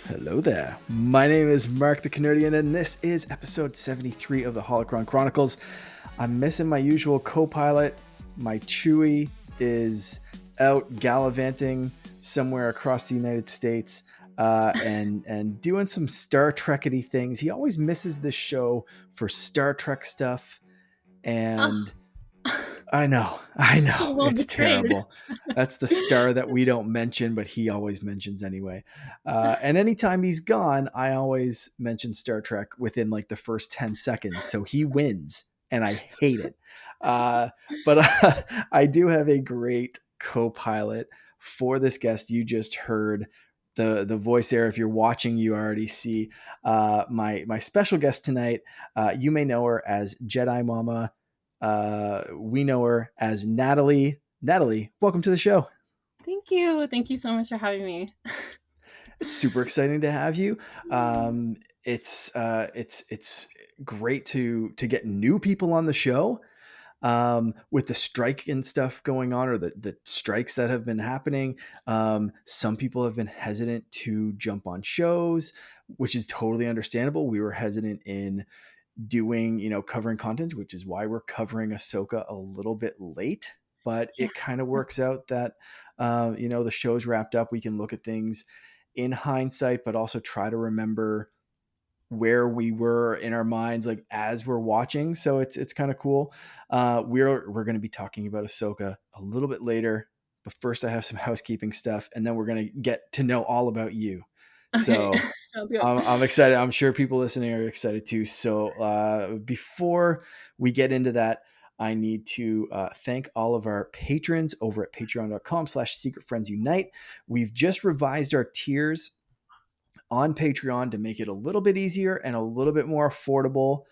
Hello there. My name is Mark the Canardian, and this is episode 73 of the Holocron Chronicles. I'm missing my usual co-pilot. My Chewie is out gallivanting somewhere across the United States and doing some Star Trek-y things. He always misses this show for Star Trek stuff, and I know, it's terrible. That's the star that we don't mention, but he always mentions anyway. And anytime he's gone, I always mention Star Trek within like the first 10 seconds. So he wins, and I hate it. But I do have a great co-pilot for this guest. You just heard the voice there. If you're watching, you already see my special guest tonight. You may know her as Jedi Mama. We know her as Natalie. Natalie, welcome to the show. Thank you. Thank you so much for having me. It's super exciting to have you. It's great to get new people on the show. With the strike and stuff going on, or the strikes that have been happening, some people have been hesitant to jump on shows, which is totally understandable. We were hesitant in doing, covering content, which is why we're covering Ahsoka a little bit late, but it kind of works out that, the show's wrapped up. We can look at things in hindsight, but also try to remember where we were in our minds, like as we're watching. So it's kind of cool. We're going to be talking about Ahsoka a little bit later, but first I have some housekeeping stuff, and then we're going to get to know all about you. So I'm excited. I'm sure people listening are excited too. So before we get into that, I need to thank all of our patrons over at patreon.com/secretfriendsunite. We've just revised our tiers on Patreon to make it a little bit easier and a little bit more affordable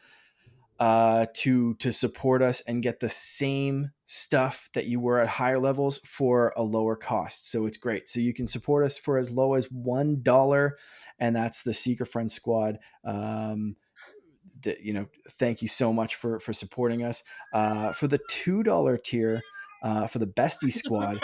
to support us and get the same stuff that you were at higher levels for a lower cost. So it's great. So you can support us for as low as $1, and that's the Secret Friend Squad. Thank you so much for supporting us. For the $2 tier, for the Bestie Squad,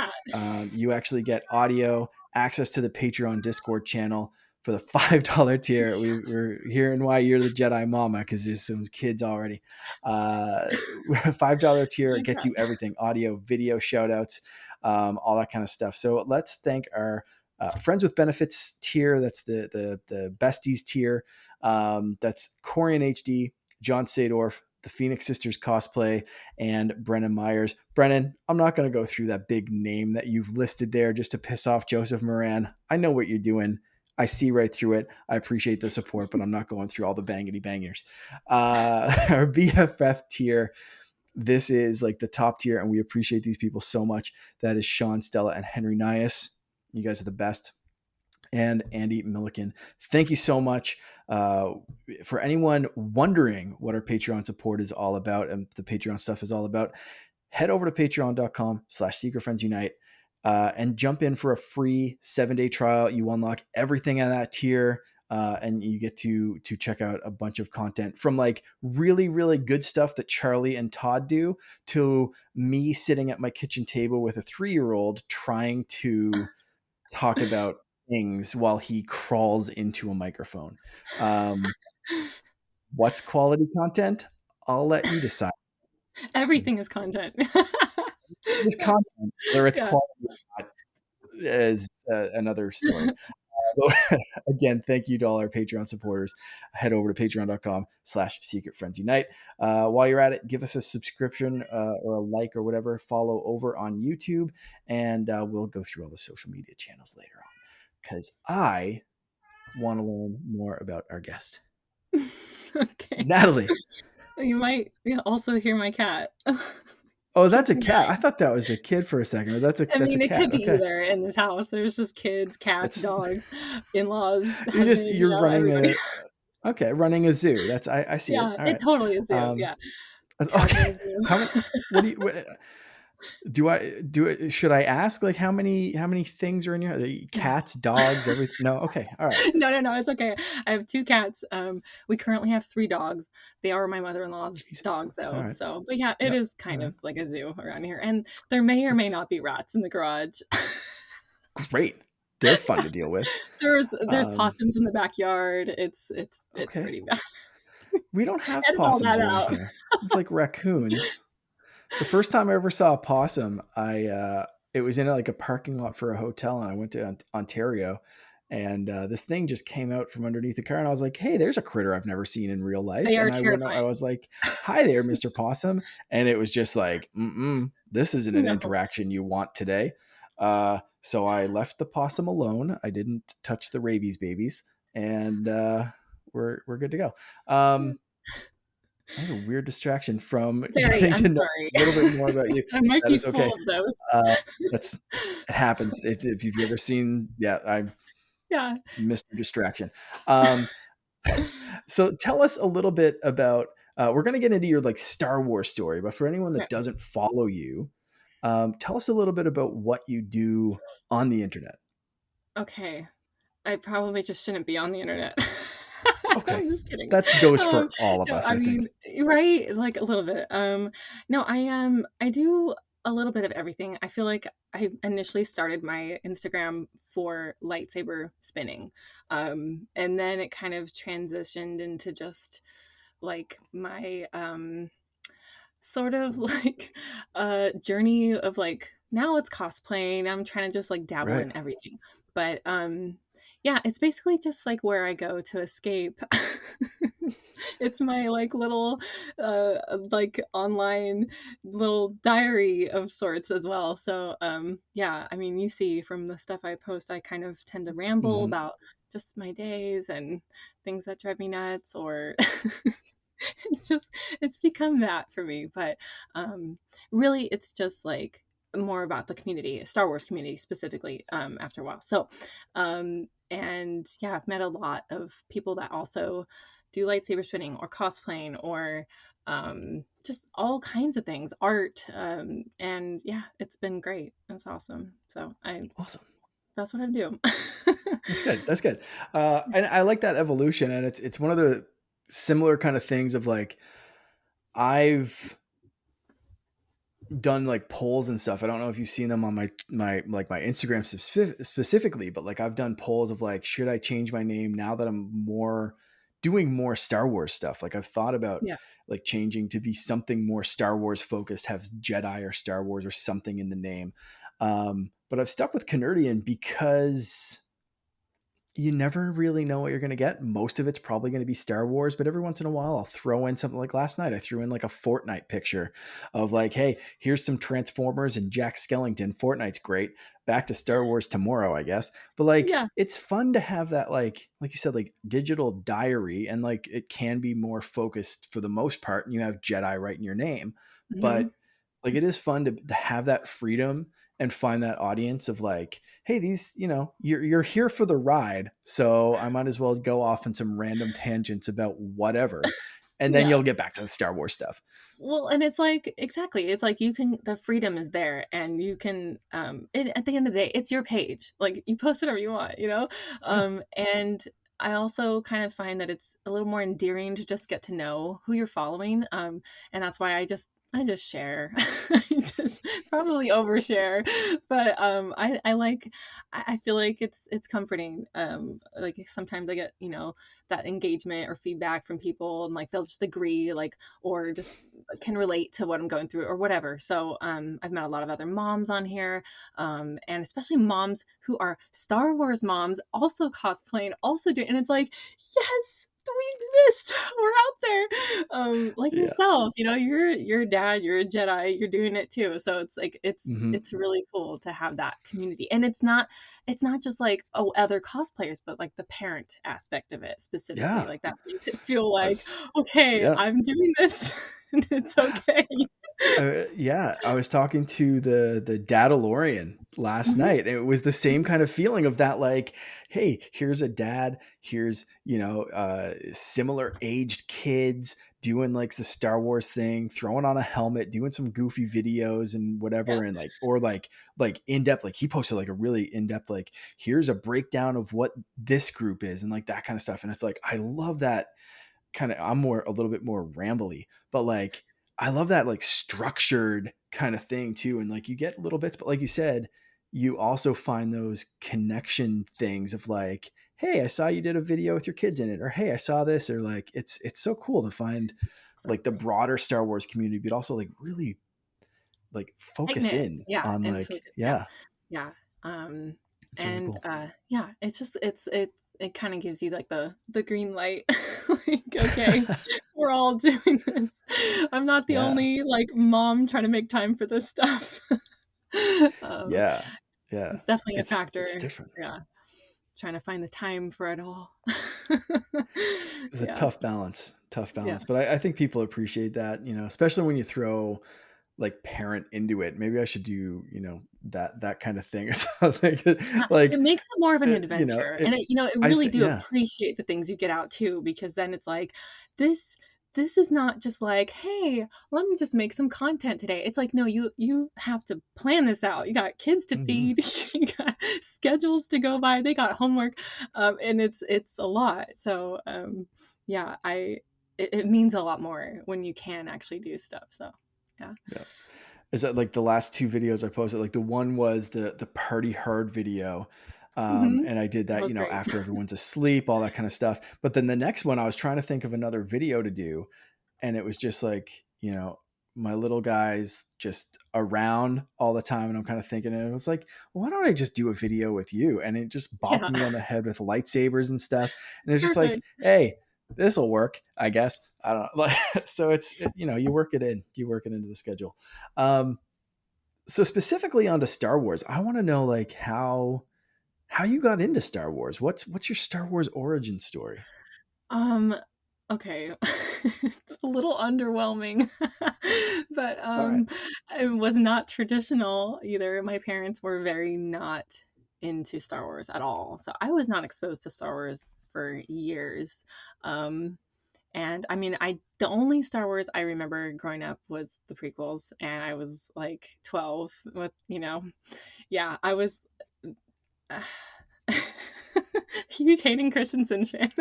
you actually get audio, access to the Patreon Discord channel. For the $5 tier, we're hearing why you're the Jedi Mama, because there's some kids already. $5 tier gets you everything: audio, video, shout outs, all that kind of stuff. So let's thank our Friends with Benefits tier. That's the Besties tier. That's Corian HD, John Sadorf, the Phoenix Sisters cosplay, and Brennan Myers. Brennan, I'm not going to go through that big name that you've listed there just to piss off Joseph Moran. I know what you're doing. I see right through it. I appreciate the support, but I'm not going through all the bangity bangers. Our BFF tier, this is like the top tier, and we appreciate these people so much. That is Sean, Stella, and Henry Nias. You guys are the best. And Andy Milliken. Thank you so much. For anyone wondering what our Patreon support is all about and the Patreon stuff is all about, head over to patreon.com/secretfriendsunite. And jump in for a free 7-day trial. You unlock everything at that tier, and you get to check out a bunch of content, from like really, really good stuff that Charlie and Todd do to me sitting at my kitchen table with a 3-year-old trying to talk about things while he crawls into a microphone. What's quality content? I'll let you decide. Everything is content. It's content, whether it's quality or not is another story. Again, thank you to all our Patreon supporters. Head over to patreon.com/secretfriendsunite. While you're at it, give us a subscription or a like or whatever. Follow over on YouTube, and we'll go through all the social media channels later on, because I want to learn more about our guest. Okay. Natalie. You might also hear my cat. Oh, that's a cat. I thought that was a kid for a second. That's a cat. It could be either in this house. There's just kids, cats, dogs, in-laws. You're running running a zoo. That's I see. Yeah, it totally is zoo. Yeah. Okay. Should I ask like how many things are in your No. cats, dogs, everything? No. Okay. All right. No, it's okay. I have 2 cats. We currently have 3 dogs. They are my mother-in-law's Jesus. dogs, All though, right. so but yeah, it Yep. is All kind right. of like a zoo around here, and there may or may That's not be rats in the garage. great. They're fun to deal with. There's Um, possums in the backyard. It's okay. pretty bad. We don't have Edit all possums that around out. here. It's like raccoons. The first time I ever saw a possum, it was in like a parking lot for a hotel, and I went to Ontario, and this thing just came out from underneath the car, and I was like, "Hey, there's a critter I've never seen in real life." They And are I went, I terrifying. was like, "Hi there, Mister Possum," and it was just like, "This isn't an No. interaction you want today." So I left the possum alone. I didn't touch the rabies babies, and we're good to go. That was a weird distraction from Very, getting I'm to know sorry. a little bit more about you. I might That be is okay. full of those. Uh, that's it happens. If you've ever seen, yeah, I'm Yeah. Mr. Distraction. Um, so tell us a little bit about. We're going to get into your like Star Wars story, but for anyone that Right. doesn't follow you, tell us a little bit about what you do on the internet. Okay. I probably just shouldn't be on the internet. Okay, I'm just kidding. that goes Um, for all of no, us, I I mean, think. right? Like a little bit. No, I do a little bit of everything. I feel like I initially started my Instagram for lightsaber spinning. And then it kind of transitioned into just like my sort of like a journey of like now it's cosplaying. I'm trying to just like dabble Right. in everything. But yeah, it's basically just like where I go to escape. It's my like little like online little diary of sorts as well. So yeah, I mean you see from the stuff I post I kind of tend to ramble Hmm. about just my days and things that drive me nuts or it's just it's become that for me but really it's just like more about the community, Star Wars community specifically, after a while. So and yeah, I've met a lot of people that also do lightsaber spinning or cosplaying or just all kinds of things, art, and yeah, it's been great. It's awesome. So I Awesome. that's what I do. That's good. That's good. And I like that evolution, and it's one of the similar kind of things of like I've done like polls and stuff. I don't know if you've seen them on my Instagram specifically, but like I've done polls of like should I change my name now that I'm more doing more Star Wars stuff. Like I've thought about Yeah. like changing to be something more Star Wars focused, have Jedi or Star Wars or something in the name. But I've stuck with Canardian because you never really know what you're going to get. Most of it's probably going to be Star Wars, but every once in a while I'll throw in something like last night. I threw in like a Fortnite picture of like, hey, here's some Transformers and Jack Skellington. Fortnite's great. Back to Star Wars tomorrow, I guess. But like, Yeah. it's fun to have that, like you said, like digital diary, and like it can be more focused for the most part. And you have Jedi right in your name, Hmm. but like it is fun to have that freedom and find that audience of like, hey, these, you're here for the ride, so I might as well go off on some random tangents about whatever, and then Yeah. you'll get back to the Star Wars stuff. Well, and it's like exactly, it's like you can the freedom is there and you can at the end of the day, it's your page. Like you post whatever you want, you know? Yeah. And I also kind of find that it's a little more endearing to just get to know who you're following. And that's why I just share. I just probably overshare. But I feel like it's comforting. Like sometimes I get, that engagement or feedback from people and like they'll just agree, like or just can relate to what I'm going through or whatever. So I've met a lot of other moms on here, and especially moms who are Star Wars moms, also cosplaying, also doing, and it's like, yes, we exist. We're out there. Like Yeah. yourself, you're a dad, you're a Jedi, you're doing it too. So it's like Hmm. it's really cool to have that community, and it's not just like other cosplayers, but like the parent aspect of it specifically, Yeah. like that makes it feel like That's okay, yeah. I'm doing this and it's okay. Yeah, I was talking to the Dadalorian last Mhm. night. It was the same kind of feeling of that, like, hey, here's a dad, here's similar aged kids doing like the Star Wars thing, throwing on a helmet, doing some goofy videos and Yeah. whatever, and like in depth. Like he posted like a really in depth like here's a breakdown of what this group is and like that kind of stuff. And it's like I love that kind of. I'm more a little bit more rambly, but like I love that like structured kind of thing too. And like you get little bits, but like you said, you also find those connection things of like, hey, I saw you did a video with your kids in it, or hey, I saw this, or like it's so cool to find like the Exactly. broader Star Wars community, but also like really like Tight focus knit. in Yeah, on and like, focus. Yeah. yeah, Yeah. Um, it's really and cool. yeah, it's just it kind of gives you like the green light. Like, okay, we're all doing this. I'm not the Yeah. only like mom trying to make time for this stuff. um, Yeah. Yeah. it's definitely a It's factor. different. Yeah, trying to find the time for it all. It's a Yeah. tough Yeah. balance, but I think people appreciate that, especially when you throw like parent into it. Maybe I should do, that kind of thing or something. Yeah, it Like, makes it more of an adventure, and it I really think, do yeah. appreciate the things you get out too, because then it's like, this this is not just like, "Hey, let me just make some content today." It's like, no, you have to plan this out. You got kids to Mhm. feed, you got schedules to go by, they got homework, and it's a lot. So, yeah, it means a lot more when you can actually do stuff, so, yeah. Yeah. Is that like the last two videos I posted? Like the one was the party hard video. Mhm. And I did That that, was great. after everyone's asleep, all that kind of stuff. But then the next one, I was trying to think of another video to do. And it was just like, my little guys just around all the time. And I'm kind of thinking, and it was like, well, why don't I just do a video with you? And it just bopped Yeah. me on the head with lightsabers and stuff. And it's just like, Perfect. hey, this will work, I guess. I don't know. Like, so you work it in, you work it into the schedule. Um, so specifically onto Star Wars, I want to know like how you got into Star Wars. What's your Star Wars origin story? Um, okay. It's a little underwhelming, but, All right. it was not traditional either. My parents were very not into Star Wars at all, so I was not exposed to Star Wars for years. Um, and I mean, I the only Star Wars I remember growing up was the prequels, and I was, like, 12 with, yeah, I was huge Hayden Christensen fan.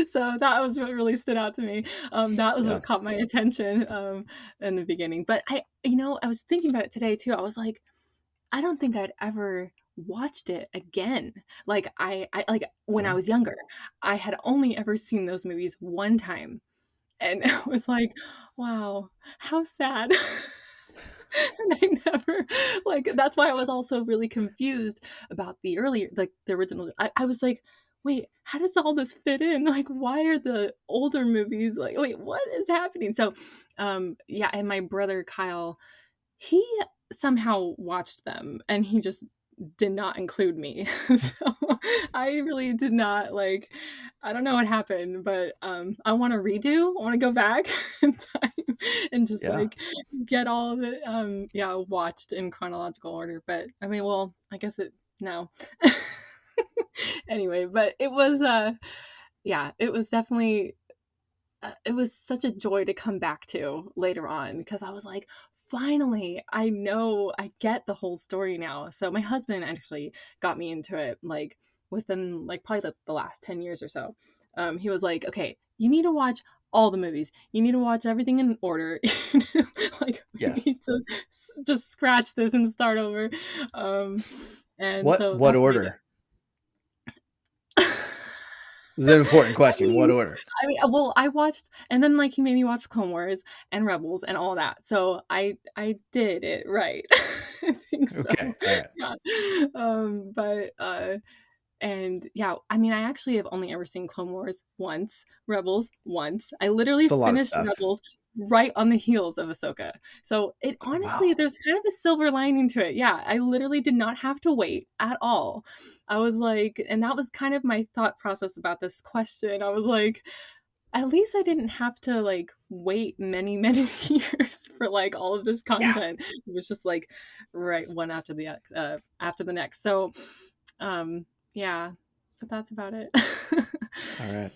So that was what really stood out to me. That was Yeah. what caught my attention in the beginning. But I was thinking about it today too. I was like, I don't think I'd ever watched it again. Like I like when I Wow. was younger, I had only ever seen those movies one time, and it was like, wow, how sad. And I never like that's why I was also really confused about the earlier like the original. I was like, wait, how does all this fit in? Like, why are the older movies like, wait, what is happening? So yeah, and my brother Kyle, he somehow watched them and he just did not include me. So I really did not like, I don't know what happened, but I want to redo. I want to go back in time and just Yeah. like get all of it yeah, watched in chronological order. But I mean, well, I guess it no. Anyway, but it was yeah, it was definitely it was such a joy to come back to later on because I was like, finally, I know I get the whole story now. So my husband actually got me into it like within like probably the last 10 years or so. He was like, okay, you need to watch all the movies. You need to watch everything in order. Like we Yes. need to just scratch this and start over. Um, and What so what that's what he did. order? This is an important I question. What mean, order? well, I watched, and then like he made me watch Clone Wars and Rebels and all that. So I did it right. I think Okay. so. All right. Yeah. But and yeah, I mean, I actually have only ever seen Clone Wars once, Rebels once. I literally It's a lot of finished stuff. Rebels right on the heels of Ahsoka. So it Oh, honestly, wow. there's kind of a silver lining to it. Yeah, I literally did not have to wait at all. I was like, and that was kind of my thought process about this question. I was like, at least I didn't have to like wait many, many years for like all of this Yeah. content. It was just like right one after the next. So yeah, but that's about it. All right.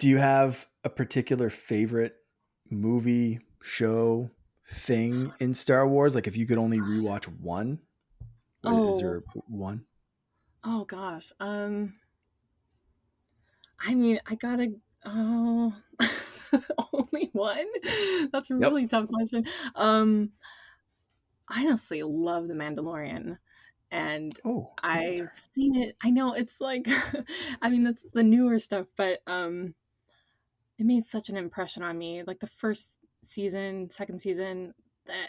Do you have a particular favorite movie, show, thing in Star Wars? Like if you could only rewatch one, is Oh, there one? oh gosh. I mean, I gotta oh, only one? That's a Yep. really tough question. Um, I honestly love The Mandalorian, and Oh, good I've answer. seen it. I know it's like I mean, that's the newer stuff, but, it made such an impression on me, like, the 1st season, 2nd season,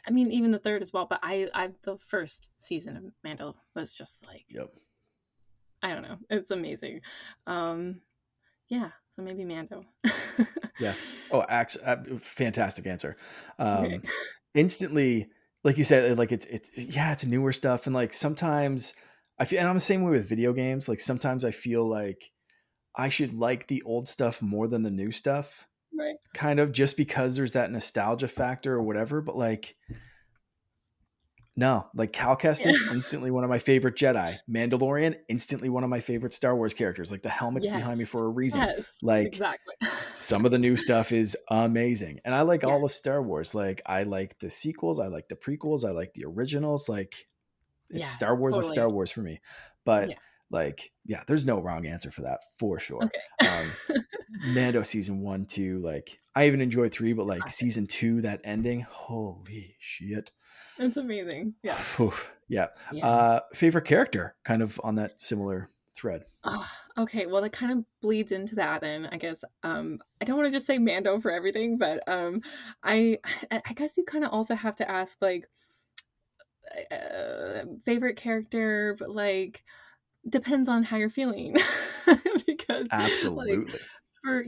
I mean, even the 3rd as well, but I the 1st season of Mando was just like, Yep. I don't know, it's amazing. Um, yeah, so maybe Mando. Yeah. Oh, fantastic answer. Okay. Um, instantly, like you said, like yeah, it's newer stuff, and like sometimes I feel, and I'm the same way with video games. Like sometimes I feel like I should like the old stuff more than the new stuff, Right. kind of just because there's that nostalgia factor or whatever. But like, no, like Cal Yeah. Kestis, instantly one of my favorite Jedi. Mandalorian, instantly one of my favorite Star Wars characters. Like the helmet's behind me Yes. for a reason. Yes, Like exactly. some of the new stuff is amazing. And I like Yeah, all of Star Wars. Like I like the sequels, I like the prequels, I like the originals. Like it's yeah, Star Wars is totally. Star Wars for me. But Yeah, like, yeah, there's no wrong answer for that for sure. okay. Mando season 1, 2, like I even enjoyed 3, but like Classic. season 2, that ending, holy shit. It's amazing. Yeah. Whew, yeah. Yeah. Favorite character, kind of on that similar thread. Oh, okay, well, that kind of bleeds into that then, I guess. I don't wanna just say Mando for everything, but, I I guess you kinda also have to ask, like, favorite character, but, like, depends on how you're feeling. Because, like, Absolutely. for,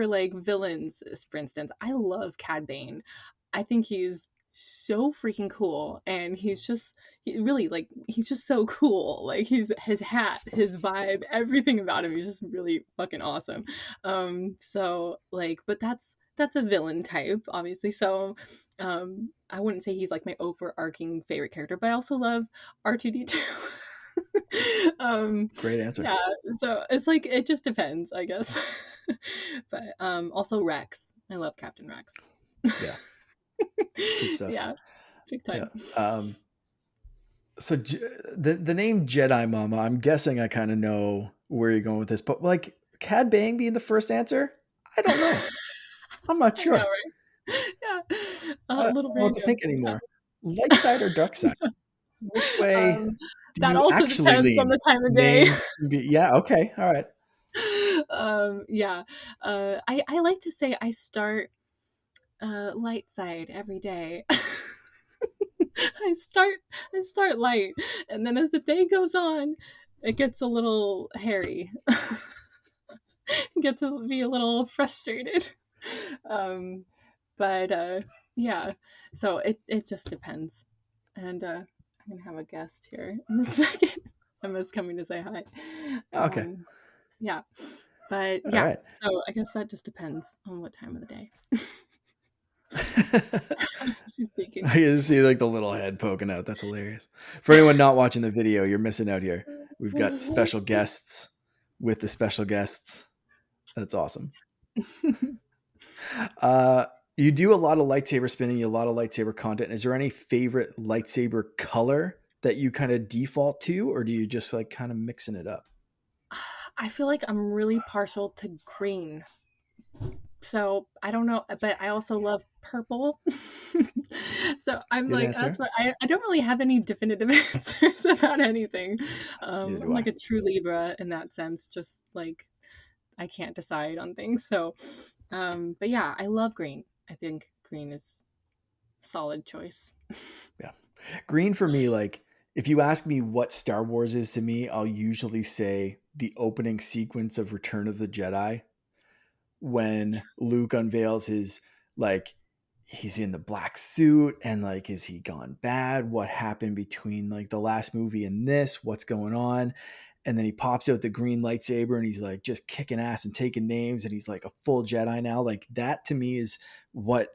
like, villains, for instance, I love Cad Bane. I think he's so freaking cool, and he really, like, he's just so cool. Like, his hat, his vibe, everything about him is just really fucking awesome. So, like, but that's a villain type, obviously. So, I wouldn't say he's, like, my overarching favorite character, but I also love R2D2. Um, Great answer. yeah, so it's like it just depends, I guess. But, also Rex. I love Captain Rex. Yeah. Good stuff. Yeah, big Yeah. time. So the name Jedi Mama, I'm guessing I kind of know where you're going with this, but like Cad Bang being the first answer, I don't know. I'm not I know, sure. right? Yeah, I a don't little know what to random. think anymore. Light side or dark side? Which way Um, do that you also actually depends on lean? the time of day. Names can be, yeah, okay, all right. Yeah, I like to say I start, light side every day. I start I start light, and then as the day goes on, it gets a little hairy. Get to be a little frustrated. Um, but yeah, so it just depends. And I'm gonna have a guest here in a second. Emma's coming to say hi. Okay, Um, yeah, but all yeah, right. so I guess that just depends on what time of the day she's speaking. I can see like the little head poking out. That's hilarious. For anyone not watching the video, you're missing out here. We've got special guests with the special guests. That's awesome. Uh, you do a lot of lightsaber spinning, a lot of lightsaber content. Is there any favorite lightsaber color that you kind of default to, or do you just like kind of mixing it up? I feel like I'm really partial to green. So I don't know, but I also love purple. So I'm Good like, answer. that's what I don't really have any definitive answers about anything. Neither I'm do like I. a true Libra in that sense, just like I can't decide on things. So, but yeah, I love green. I think green is a solid choice. Yeah. Green for me, like if you ask me what Star Wars is to me, I'll usually say the opening sequence of Return of the Jedi when Luke unveils his like he's in the black suit and like is he gone bad? What happened between like the last movie and this? What's going on? And then he pops out the green lightsaber and he's like just kicking ass and taking names and he's like a full Jedi now. Like that to me is what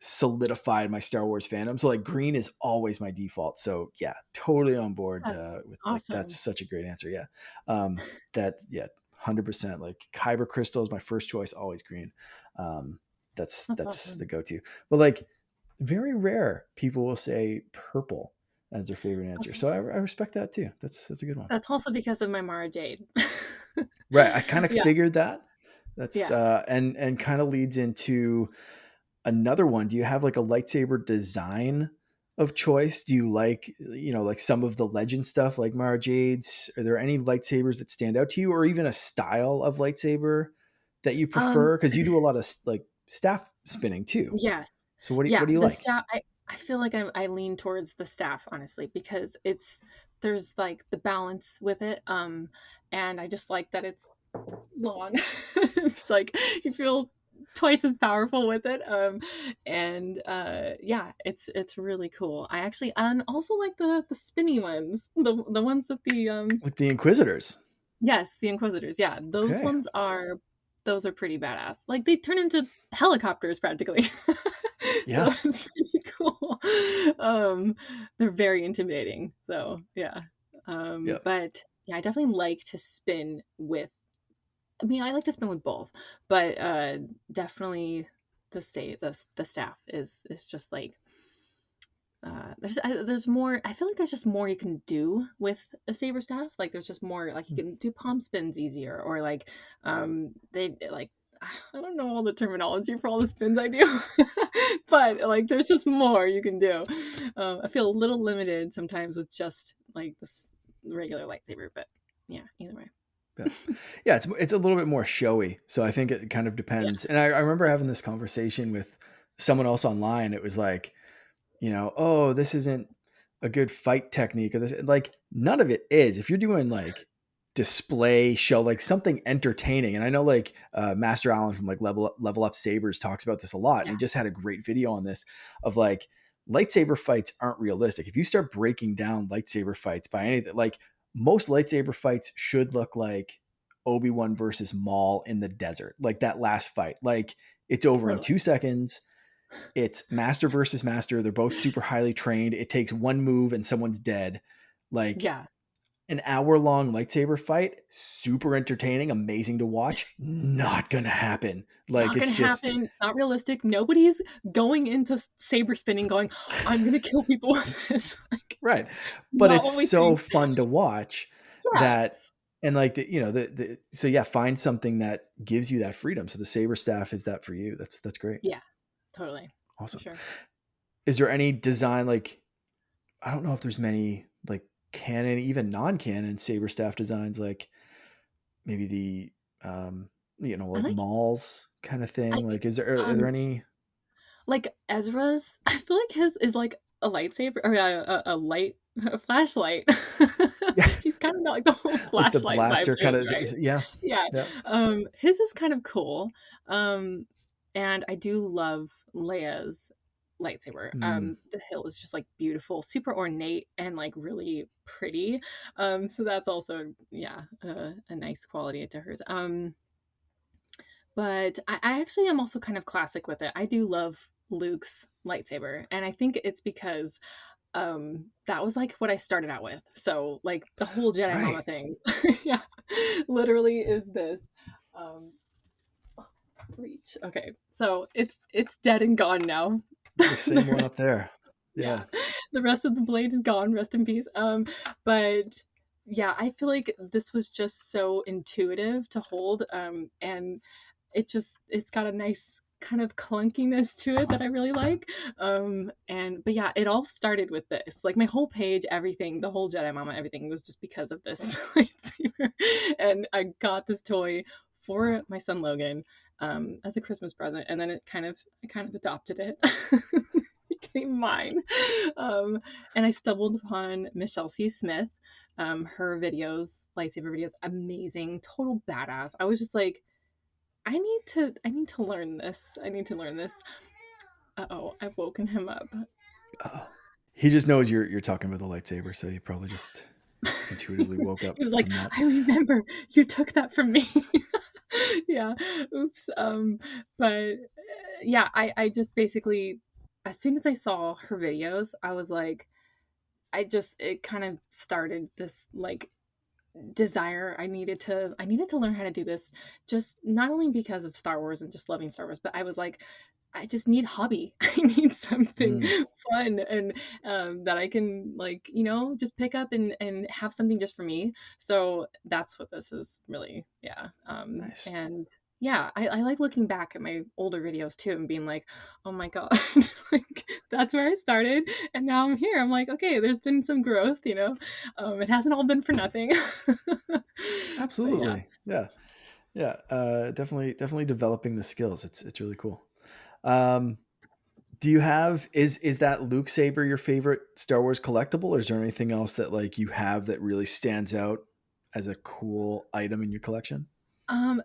solidified my Star Wars fandom. So like green is always my default. So yeah, totally on board That's with like that's awesome. such a great answer. Yeah. That yeah. 100%. Like kyber crystal is my first choice, always green. Um, That's that's the awesome. go-to. But like very rare people will say purple as their favorite answer. Okay. So I respect that too. That's a good one. That's also because of my Mara Jade. Right. I kind of Yeah. figured that. That's Yeah. and kind of leads into another one. Do you have like a lightsaber design of choice? Do you like, like some of the legend stuff like Mara Jade's? Are there any lightsabers that stand out to you, or even a style of lightsaber that you Um, prefer? Because you do a lot of like staff spinning too. yes. So what do you, Yeah, what do you the like? staff I feel like I lean towards the staff, honestly, because there's like the balance with it. And I just like that it's long. It's like you feel twice as powerful with it. And yeah, it's really cool. I actually and also like the spinny ones, the ones that the With the Inquisitors. yes, the Inquisitors. Yeah, Okay. those are pretty badass. Like they turn into helicopters practically. So Yeah. it's pretty cool. Um, they're very intimidating. So yeah. Yep. But yeah, I definitely like to spin with. I mean, I like to spin with both, but definitely the staff is just like there's more. I feel like there's just more you can do with a saber staff. Like there's just more. Like you can do palm spins easier, or like they like I don't know all the terminology for all the spins I do, but like there's just more you can do. I feel a little limited sometimes with just like this regular lightsaber, but yeah, either way. Yeah. Yeah, it's a little bit more showy. So I think it kind of Yeah, depends. And I remember having this conversation with someone else online. It was like, oh, this isn't a good fight technique, or this, like, none of it is. If you're doing like display show, like something entertaining. And I know like Master Allen from like Level Up Sabers talks about this a lot. And yeah, he just had a great video on this of like lightsaber fights aren't realistic. If you start breaking down lightsaber fights by anything, like most lightsaber fights should look like Obi-Wan versus Maul in the desert, like that last fight. Like it's over in totally. 2 seconds. It's master versus master. They're both super highly trained. It takes one move and someone's dead. Like Yeah, an hour-long lightsaber fight, super entertaining, amazing to watch. Not gonna happen. Like not it's gonna just happen. It's not realistic. Nobody's going into saber spinning going, I'm gonna kill people with this. Like, right. it's But not it's what we so think. fun to watch Yeah, that, and like the so yeah, find something that gives you that freedom. So the saber staff is that for you. That's great. yeah, totally, for Awesome. sure. Is there any design, like, I don't know if there's many like canon, even non-canon saber staff designs, like maybe the I like like, malls kind of I thing. think, Like, are there any? like Ezra's. I feel like his is like a lightsaber or a light, a flashlight. Yeah, He's kind of got like the whole like the flashlight vibe blaster to kind it, of. right? Yeah, Yeah. yeah. His is kind of cool. Um, and I do love Leia's lightsaber. Mm, The hilt is just like beautiful, super ornate and like really pretty. So that's also yeah, a nice quality to hers. But I actually am also kind of classic with it. I do love Luke's lightsaber, and I think it's because that was like what I started out with. So like the whole Jedi Mama right. thing, yeah, literally is this. Um, reach. Okay, so it's dead and gone now. The same one up there. Yeah, Yeah. the rest of the blade is gone. Rest in peace. But yeah, I feel like this was just so intuitive to hold. And it's got a nice kind of clunkiness to it that I really like. And but yeah, it all started with this. Like my whole page, everything, the whole Jedi Mama, everything was just because of this lightsaber. And I got this toy for my son Logan as a Christmas present, and then I kind of adopted it. Became mine. And I stumbled upon Michelle C. Smith. Her videos, lightsaber videos, amazing, total badass. I was just like, I need to learn this. I need to learn this. Uh-oh, I've woken him up. Oh, he just knows you're talking about the lightsaber, so he probably just intuitively woke up He was like, from that. I remember you took that from me. Yeah. Oops. But yeah, I just basically as soon as I saw her videos, I was like, it kind of started this like desire. I needed to learn how to do this, just not only because of Star Wars and just loving Star Wars, but I was like, I just need hobby. I need something Mm, fun and that I can, like, just pick up and have something just for me. So that's what this is really. Yeah. nice. And yeah, I like looking back at my older videos too and being like, oh my god, like that's where I started, and now I'm here. I'm like, okay, there's been some growth. It hasn't all been for nothing. But yeah. Absolutely. Yeah. Yeah. Definitely developing the skills. It's really cool. Um, do you have is that Luke Saber your favorite Star Wars collectible, or is there anything else that like you have that really stands out as a cool item in your collection? Um,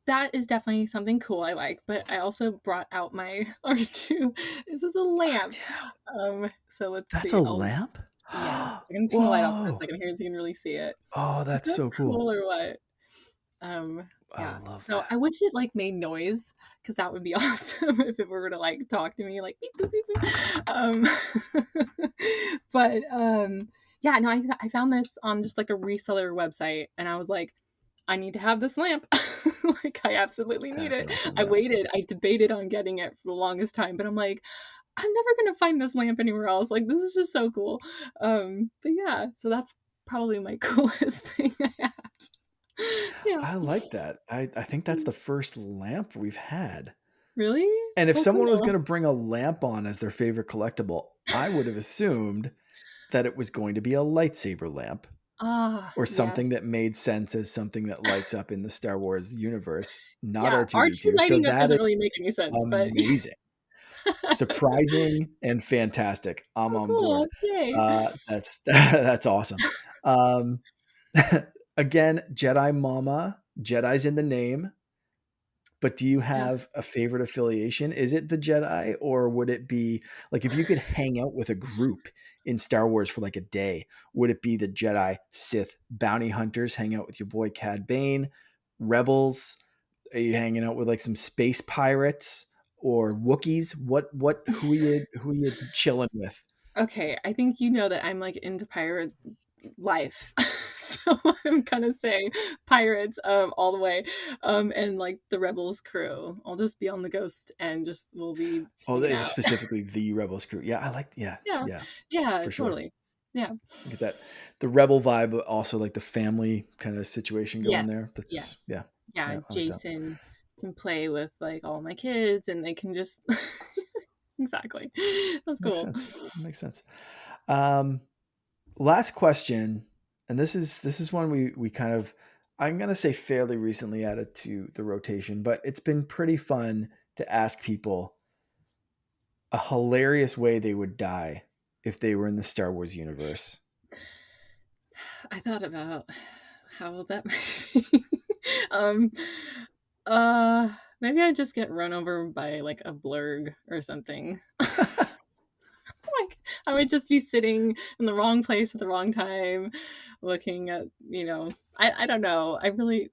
that is definitely something cool I like, but I also brought out my R2. This is a lamp. R2. So let's That's see. a I'll lamp? Yes, I can turn the light off for a Whoa. second here so you can really see it. Oh, Is that's that so cool. cool or what? Um, I yeah. love So I that. wish it like made noise because that would be awesome if it were to like talk to me like beep boop beep boop. But yeah, no, I found this on just like a reseller website and I was like, I need to have this lamp. Like I absolutely need That's it. an awesome I lamp. waited, I debated on getting it for the longest time, but I'm like, I'm never gonna find this lamp anywhere else. Like this is just so cool. But yeah, so that's probably my coolest thing I have. Yeah. I like that. I think that's the first lamp we've had. Really? And if Oh, someone was cool. going to bring a lamp on as their favorite collectible, I would have assumed that it was going to be a lightsaber lamp Ah, or yes. something that made sense as something that lights up in the Star Wars universe, not Yeah, R2 R2D2. So lighting up that is doesn't really make any sense, but amazing, surprising, and fantastic. I'm oh, on board. cool. Yay. That's that's awesome. Um, again, Jedi Mama, Jedi's in the name. But do you Yeah. have a favorite affiliation? Is it the Jedi, or would it be like if you could hang out with a group in Star Wars for like a day, would it be the Jedi, Sith, bounty hunters, hang out with your boy Cad Bane, rebels? Are you hanging out with like some space pirates or Wookiees? Who are you chilling with? Okay, I think you know that I'm, like, into pirate life. So I'm gonna say pirates, all the way, and, like, the Rebels crew. I'll just be on the Ghost and just we'll be Oh, hanging out. specifically the Rebels crew. Yeah, I like. Yeah, Yeah. yeah, Yeah, for sure. totally. Yeah. Get that the rebel vibe, but also like the family kind of situation going Yes, there. yes. That's yeah, Yeah, yeah, I like that. Jason can play with, like, all my kids, and they can just exactly. That's Makes cool. sense. Makes sense. Um, last question, and this is one we kind of I'm gonna say fairly recently added to the rotation, but it's been pretty fun to ask people a hilarious way they would die if they were in the Star Wars universe. I thought about how that might be. Um, uh, maybe I just get run over by like a blurg or something. Like I would just be sitting in the wrong place at the wrong time, looking at I don't know. I really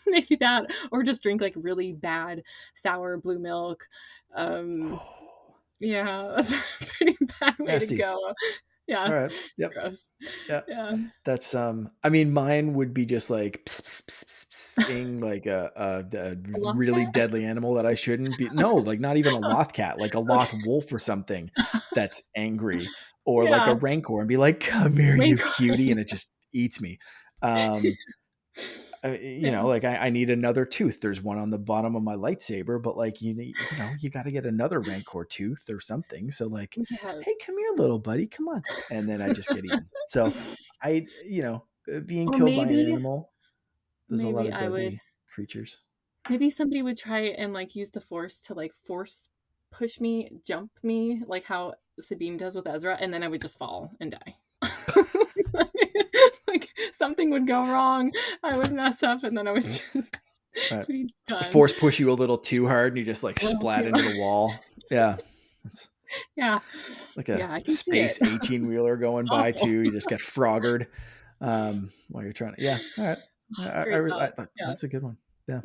maybe that or just drink like really bad sour blue milk. Um, Oh, yeah, that's a pretty bad way to nasty. go. Yeah, All right. Yep. gross. Yeah. Yeah. That's I mean mine would be just like pss, pss, pss, pss, pssing like a A lost really cat? deadly animal that I shouldn't be. No, like not even a loth cat, like a loth Okay. wolf or something that's angry, or like a Yeah, rancor and be like, "Come here, you raincoat. cutie," and it just eats me. Um, Yeah. like I need another tooth. There's one on the bottom of my lightsaber, but like you got to get another rancor tooth or something. So like, Yes. hey, come here, little buddy, come on, and then I just get eaten. So I, being Or killed by an maybe animal. There's a lot maybe of I would deadly creatures. maybe somebody would try and, like, use the Force to, like, force push me, jump me, like how Sabine does with Ezra, and then I would just fall and die. Like, something would go wrong, I would mess up, and then I would just Right. be done. Force push you a little too hard, and you just like A little splat too into the wall. Yeah, it's Yeah. like a Yeah, I can see it. space 18 wheeler going by Awful. too. You just get froggered while you're trying to. Yeah. All right. Great thought. I Yeah. that's a good one. Yeah.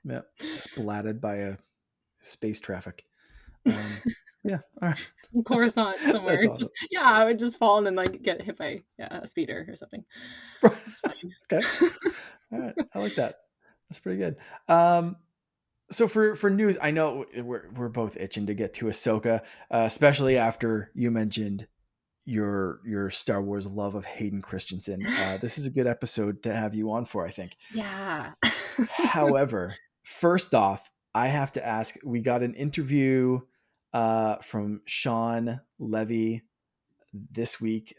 Yeah. Splatted by a space traffic. Um, Yeah. All right. That's Coruscant somewhere. that's Just awesome. yeah, I would just fall and then like get hit by yeah, a speeder or something. It's Okay. fine. All right. I like that. That's pretty good. Um, so for news, I know we're both itching to get to Ahsoka, especially after you mentioned your Star Wars love of Hayden Christensen. This is a good episode to have you on for, I think. Yeah. However, first off, I have to ask. We got an interview from Sean Levy this week.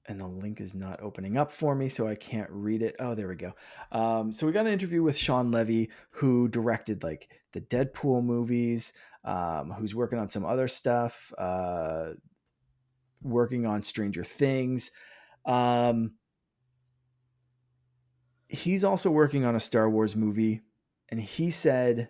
And the link is not opening up for me, so I can't read it. Oh, there we go. So we got an interview with Sean Levy, who directed like the Deadpool movies, who's working on some other stuff, working on Stranger Things. Um, he's also working on a Star Wars movie, and he said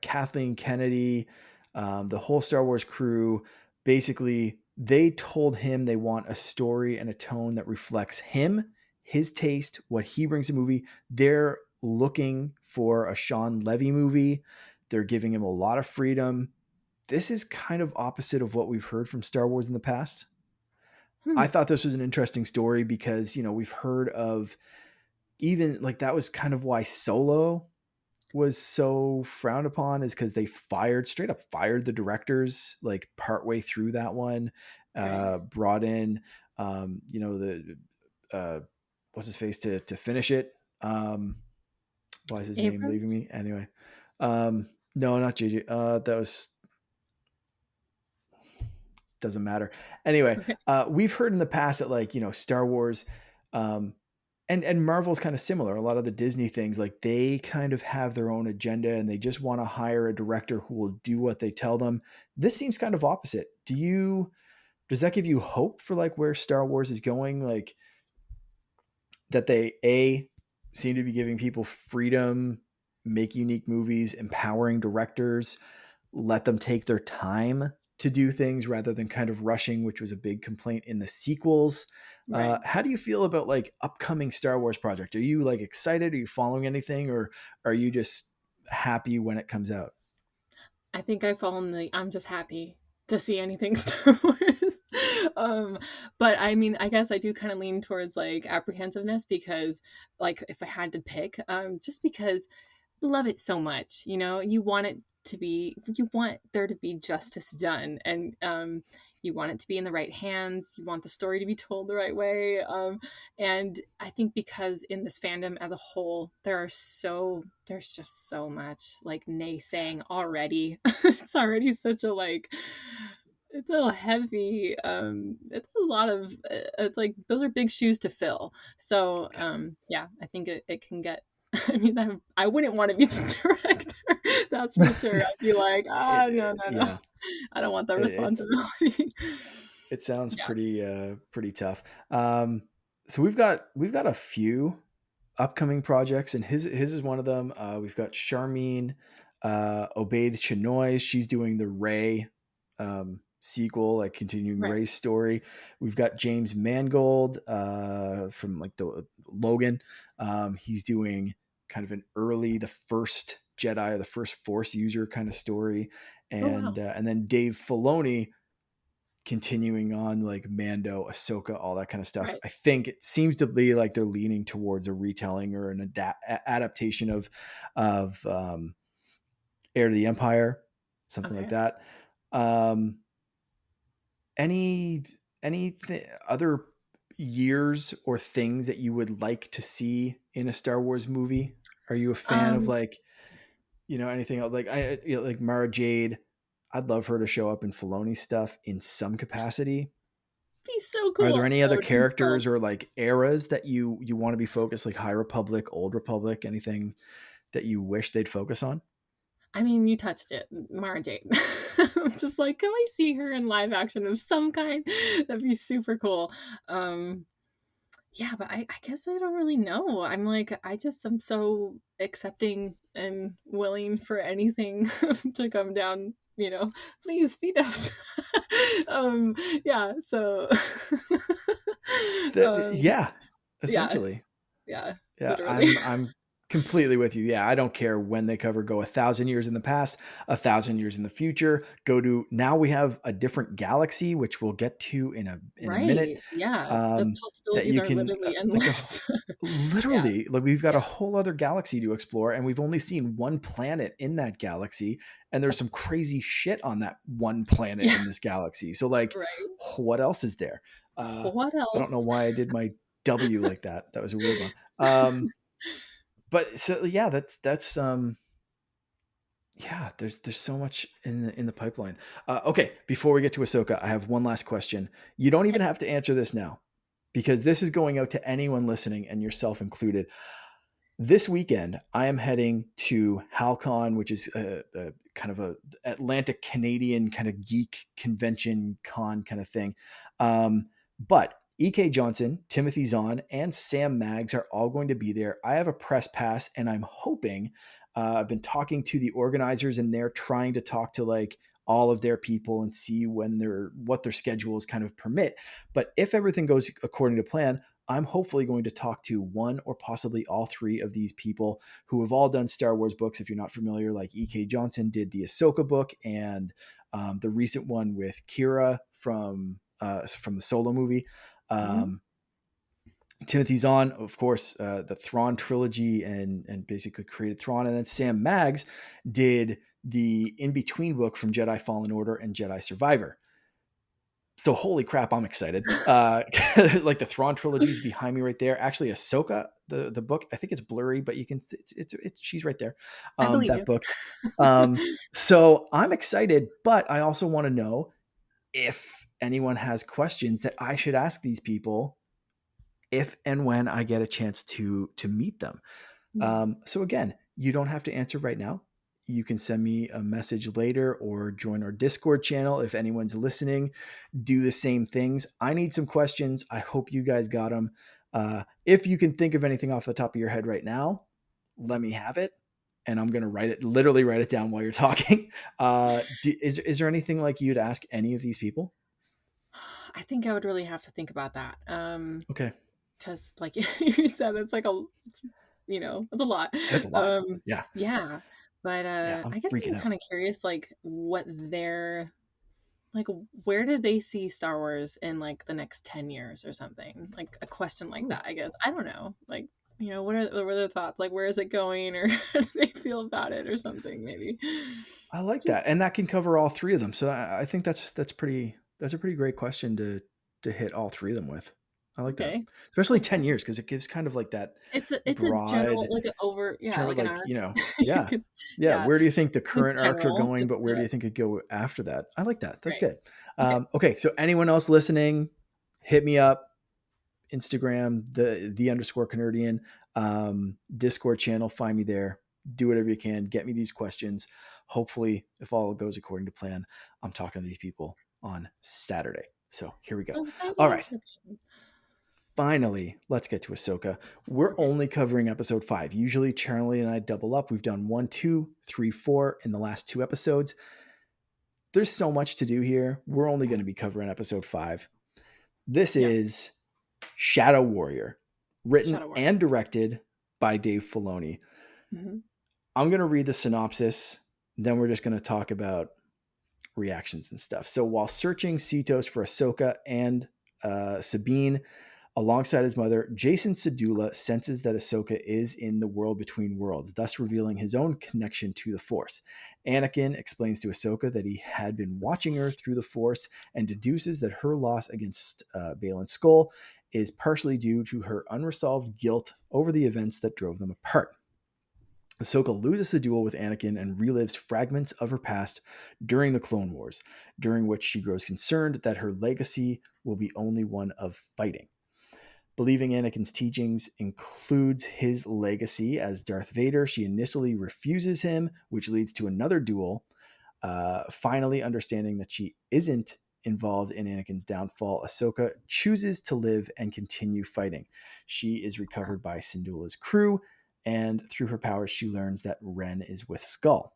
Kathleen Kennedy, the whole Star Wars crew, basically they told him they want a story and a tone that reflects him, his taste, what he brings to the movie. They're looking for a Sean Levy movie. They're giving him a lot of freedom. This is kind of opposite of what we've heard from Star Wars in the past. Hmm, I thought this was an interesting story because, we've heard of even like that was kind of why Solo was so frowned upon is because they straight up fired the directors like partway through that one, right. brought in, the, what's his face to finish it. Why is his name leaving Abrams? me? Anyway. No, not JJ. That was, doesn't matter. Anyway, Okay. we've heard in the past that like Star Wars, um, and Marvel's kind of similar. A lot of the Disney things like they kind of have their own agenda and they just want to hire a director who will do what they tell them. This seems kind of opposite. Does that give you hope for like where Star Wars is going? Like that they seem to be giving people freedom, make unique movies, empowering directors, let them take their time to do things rather than kind of rushing, which was a big complaint in the sequels. Right. How do you feel about like upcoming Star Wars project? Are you like excited? Are you following anything, or are you just happy when it comes out? I think I fall in the I'm just happy to see anything Star Wars. um, but I mean, I guess I do kind of lean towards like apprehensiveness because, like, if I had to pick, just because love it so much, you want it to be, you want there to be justice done, and you want it to be in the right hands. You want the story to be told the right way, and I think because in this fandom as a whole, there's just so much like naysaying already. It's already such a like it's a heavy it's a lot of it's like those are big shoes to fill. So yeah, I think it can get I mean I wouldn't want to be the director. That's for sure. I'd be like, no, no, no. Yeah, I don't want that it's responsibility. it sounds Yeah. pretty tough. So we've got a few upcoming projects, and his is one of them. We've got Charmine Obaid Chinoy. She's doing the Ray sequel, like continuing Right. Ray's story. We've got James Mangold from like the Logan. He's doing kind of the first Jedi or the first Force user kind of story, Oh wow. and then Dave Filoni continuing on like Mando, Ahsoka, all that kind of stuff. Right. I think it seems to be like they're leaning towards a retelling or an adaptation of Heir to the Empire, something like Okay. that. Um, any other years or things that you would like to see in a Star Wars movie? Are you a fan of Um like anything else? Like like Mara Jade. I'd love her to show up in Filoni's stuff in some capacity. He's so Are there cool. any other Oh, he's so characters or like eras that you want to be focused, like High Republic, Old Republic, anything that you wish they'd focus on? I mean, you touched it, Mara Jade. I'm just like, can I see her in live action of some kind? That'd be super cool. Um, yeah, but I guess I don't really know. I'm like, I'm so accepting and willing for anything to come down. Please feed us. um, yeah. So, um, Yeah, yeah, essentially. yeah, Yeah, literally. I'm Completely with you. Yeah, I don't care when they cover. Go 1,000 years in the past, 1,000 years in the future. Go to now. We have a different galaxy, which we'll get to in a minute. Right. Yeah. The Um, that possibilities you are can literally like endless. Yeah. literally like we've got a Yeah. whole other galaxy to explore, and we've only seen one planet in that galaxy, and there's some crazy shit on that one planet Yeah. in this galaxy. So like, Right. what else is there? Uh, What I don't know else? why I did my W like that. That was a weird one. But so yeah, that's yeah, there's so much in the pipeline. Okay, before we get to Ahsoka, I have one last question. You don't even Okay. have to answer this now, because this is going out to anyone listening, and yourself included. This weekend, I am heading to HalCon, which is a kind of a Atlantic Canadian kind of geek convention con kind of thing. But EK Johnson, Timothy Zahn, and Sam Maggs are all going to be there. I have a press pass, and I'm hoping. I've been talking to the organizers, and they're trying to talk to like all of their people and see when what their schedules kind of permit. But if everything goes according to plan, I'm hopefully going to talk to one or possibly all three of these people who have all done Star Wars books. If you're not familiar, like E.K. Johnson did the Ahsoka book, and the recent one with Kira from the Solo movie. Mhm. Um, Timothy Zahn, of course, the Thrawn trilogy, and basically created Thrawn. And then Sam Maggs did the in between book from Jedi Fallen Order and Jedi Survivor. So holy crap, I'm excited. Like the Thrawn trilogy is behind me right there. Actually, Ahsoka, the book, I think it's blurry, but you can it's she's right there. I believe That you. book. So I'm excited, but I also want to know if anyone has questions that I should ask these people if and when I get a chance to meet them. Mm. So again, you don't have to answer right now. You can send me a message later or join our Discord channel if anyone's listening. Do the same things. I need some questions. I hope you guys got them. If you can think of anything off the top of your head right now, let me have it. And I'm going to literally write it down while you're talking. Is there anything like you'd ask any of these people? I think I would really have to think about that. Okay. Because like you said, it's, it's a lot. That's a lot. Um, Yeah. yeah. But Yeah. I'm I guess freaking I'm out. kind of curious, like what their like where do they see Star Wars in like the next 10 years or something? Like a question like Ooh, that, I guess. I don't know. Like, what are their thoughts? Like where is it going, or how do they feel about it or something, maybe. I like Just that. And that can cover all three of them. So I think that's a pretty great question to hit all three of them with. I like that. okay. Especially Cool. 10 years, because it gives kind of like that It's a general, broad like an over, yeah, general, like an like, arc. You yeah. could, Yeah. yeah. Where do you think the It's current arcs are general. going, It's but where do you think it go after that? I like that. That's right. good. Okay. Okay. So anyone else listening, hit me up. Instagram, the underscore Canardian, Discord channel, find me there. Do whatever you can. Get me these questions. Hopefully, if all goes according to plan, I'm talking to these people on Saturday. So here we go. Oh, All right. fabulous. Finally, let's get to Ahsoka. We're Okay. only covering episode 5. Usually, Charlie and I double up. We've done 1, 2, 3, 4 in the last 2 episodes. There's so much to do here. We're only going to be covering episode 5. This Yeah. is Shadow Warrior, written Shadow War. and directed by Dave Filoni. Hmm. I'm going to read the synopsis, then we're just going to talk about reactions and stuff. So while searching Cetos for Ahsoka and Sabine alongside his mother, Jason Sedula senses that Ahsoka is in the world between worlds, thus revealing his own connection to the Force. Anakin explains to Ahsoka that he had been watching her through the Force and deduces that her loss against Baylan Skoll is partially due to her unresolved guilt over the events that drove them apart. Ahsoka loses a duel with Anakin and relives fragments of her past during the Clone Wars, during which she grows concerned that her legacy will be only one of fighting. Believing Anakin's teachings includes his legacy as Darth Vader, she initially refuses him, which leads to another duel. Finally, understanding that she isn't involved in Anakin's downfall, Ahsoka chooses to live and continue fighting. She is recovered by Syndulla's crew, and through her powers, she learns that Ren is with Skull.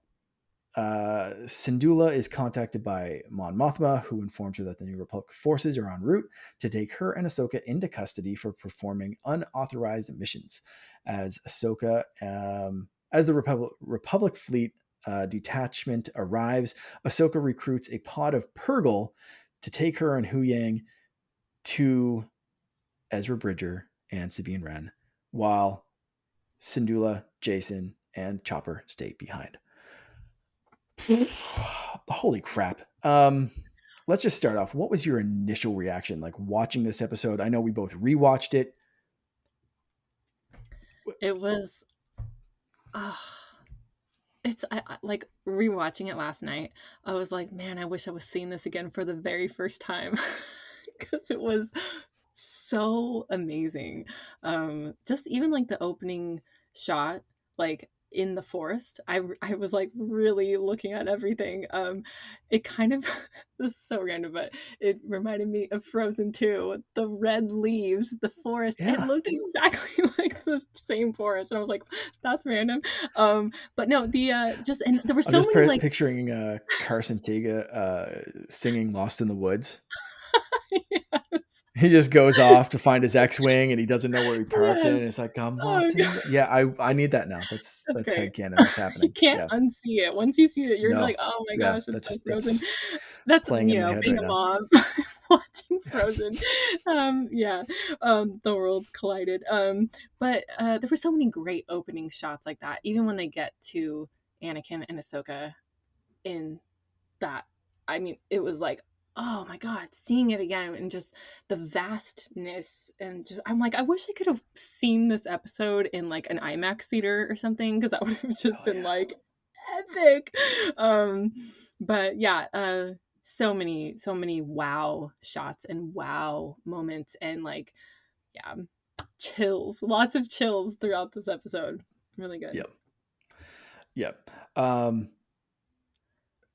Syndulla is contacted by Mon Mothma, who informs her that the New Republic forces are en route to take her and Ahsoka into custody for performing unauthorized missions. As the Republic fleet detachment arrives, Ahsoka recruits a pod of Purrgil to take her and Huyang to Ezra Bridger and Sabine Wren, while Syndulla, Jason, and Chopper stay behind. Holy crap. Let's just start off. What was your initial reaction like watching this episode? I know we both rewatched it. It was like rewatching it last night. I was like, man, I wish I was seeing this again for the very first time because it was so amazing. Just even like the opening shot, like in the forest, I was like really looking at everything. It kind of this is so random, but it reminded me of Frozen 2. The red leaves, the forest, it Yeah. looked exactly like the same forest, and I was like, that's random. But no, the just and there were I'm so just many like picturing Carson Tega singing Lost in the Woods. yes, He just goes off to find his X-Wing and he doesn't know where he parked it. yes. And it's like, I'm Oh lost in god. the... Yeah, I need that now. That's That's great. headcanon. That's You happening. can't Yeah. unsee it. Once you see it, you're No. like, "Oh my Yeah. gosh, it's so Frozen." That's That's, playing in my head being right a now. mom, watching Frozen. Yeah, the worlds collided. But there were so many great opening shots like that, even when they get to Anakin and Ahsoka in that. I mean, it was like, oh my god, seeing it again and just the vastness and just I'm like, I wish I could have seen this episode in like an IMAX theater or something because that would have just Oh been yeah. like epic. Um, but yeah, so many wow shots and wow moments and like yeah, chills, lots of chills throughout this episode. Really good. Yep. Yep.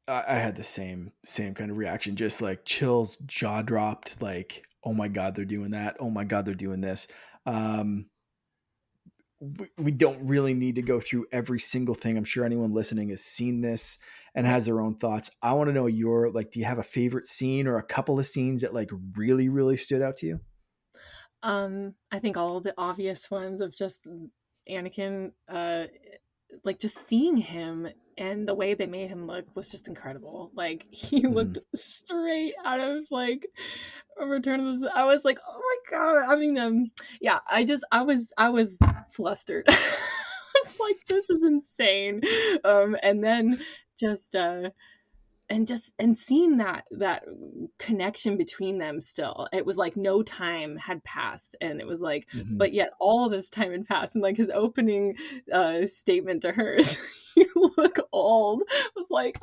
I had the same kind of reaction, just like chills, jaw dropped, like, oh my god, they're doing that. Oh my god, they're doing this. Um, we don't really need to go through every single thing. I'm sure anyone listening has seen this and has their own thoughts. I want to know your like, do you have a favorite scene or a couple of scenes that like really stood out to you? I think all the obvious ones of just Anakin, like just seeing him and the way they made him look was just incredible. Like he Mm-hmm. looked straight out of like a Return of the. I was like, oh my god. I mean, yeah. I was flustered. I was like, this is insane. And then just and seeing that connection between them still it was like no time had passed and it was like Mm-hmm. but yet all this time had passed and like his opening statement to her is you look old was like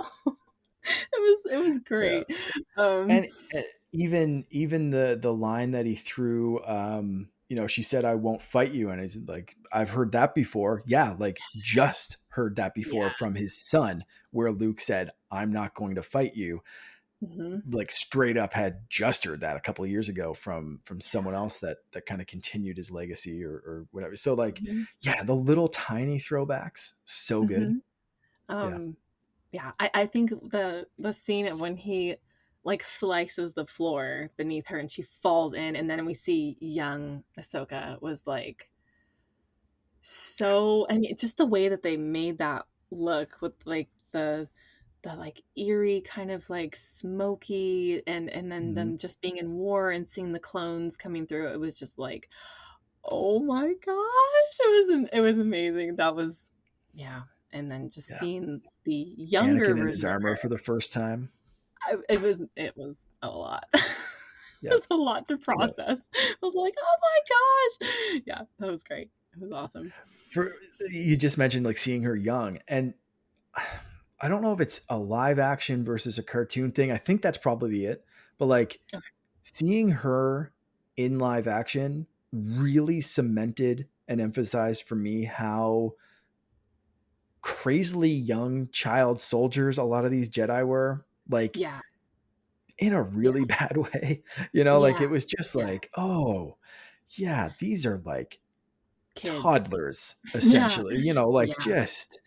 it was Yeah. great um And even the line that he threw, she said, "I won't fight you," and he's like, "I've heard that before." Yeah, like just heard that before yeah from his son, where Luke said, "I'm not going to fight you." hmm Like straight up had just heard that a couple of years ago from someone yeah else that kind of continued his legacy or whatever. So like, hmm yeah, the little tiny throwbacks, so good. hmm Yeah. um yeah I think the scene of when he like slices the floor beneath her and she falls in and then we see young Ahsoka was like so I mean just the way that they made that look with like the like eerie kind of like smoky and then Hmm. them just being in war and seeing the clones coming through it was just like oh my gosh it was amazing that was yeah and then just Yeah. seeing the younger Anakin in his version of her armor for the first time. it was a lot it Yep. was a lot to Yep. process I was like oh my gosh yeah that was great it was awesome For you just mentioned like seeing her young, and I don't know if it's a live action versus a cartoon thing. I think that's probably it. But like okay. seeing her in live action really cemented and emphasized for me how crazily young child soldiers a lot of these Jedi were, like Yeah, in a yeah, really bad way. Like yeah, it was just yeah. like, oh yeah, these are like Kids. toddlers Yeah, essentially, like yeah. just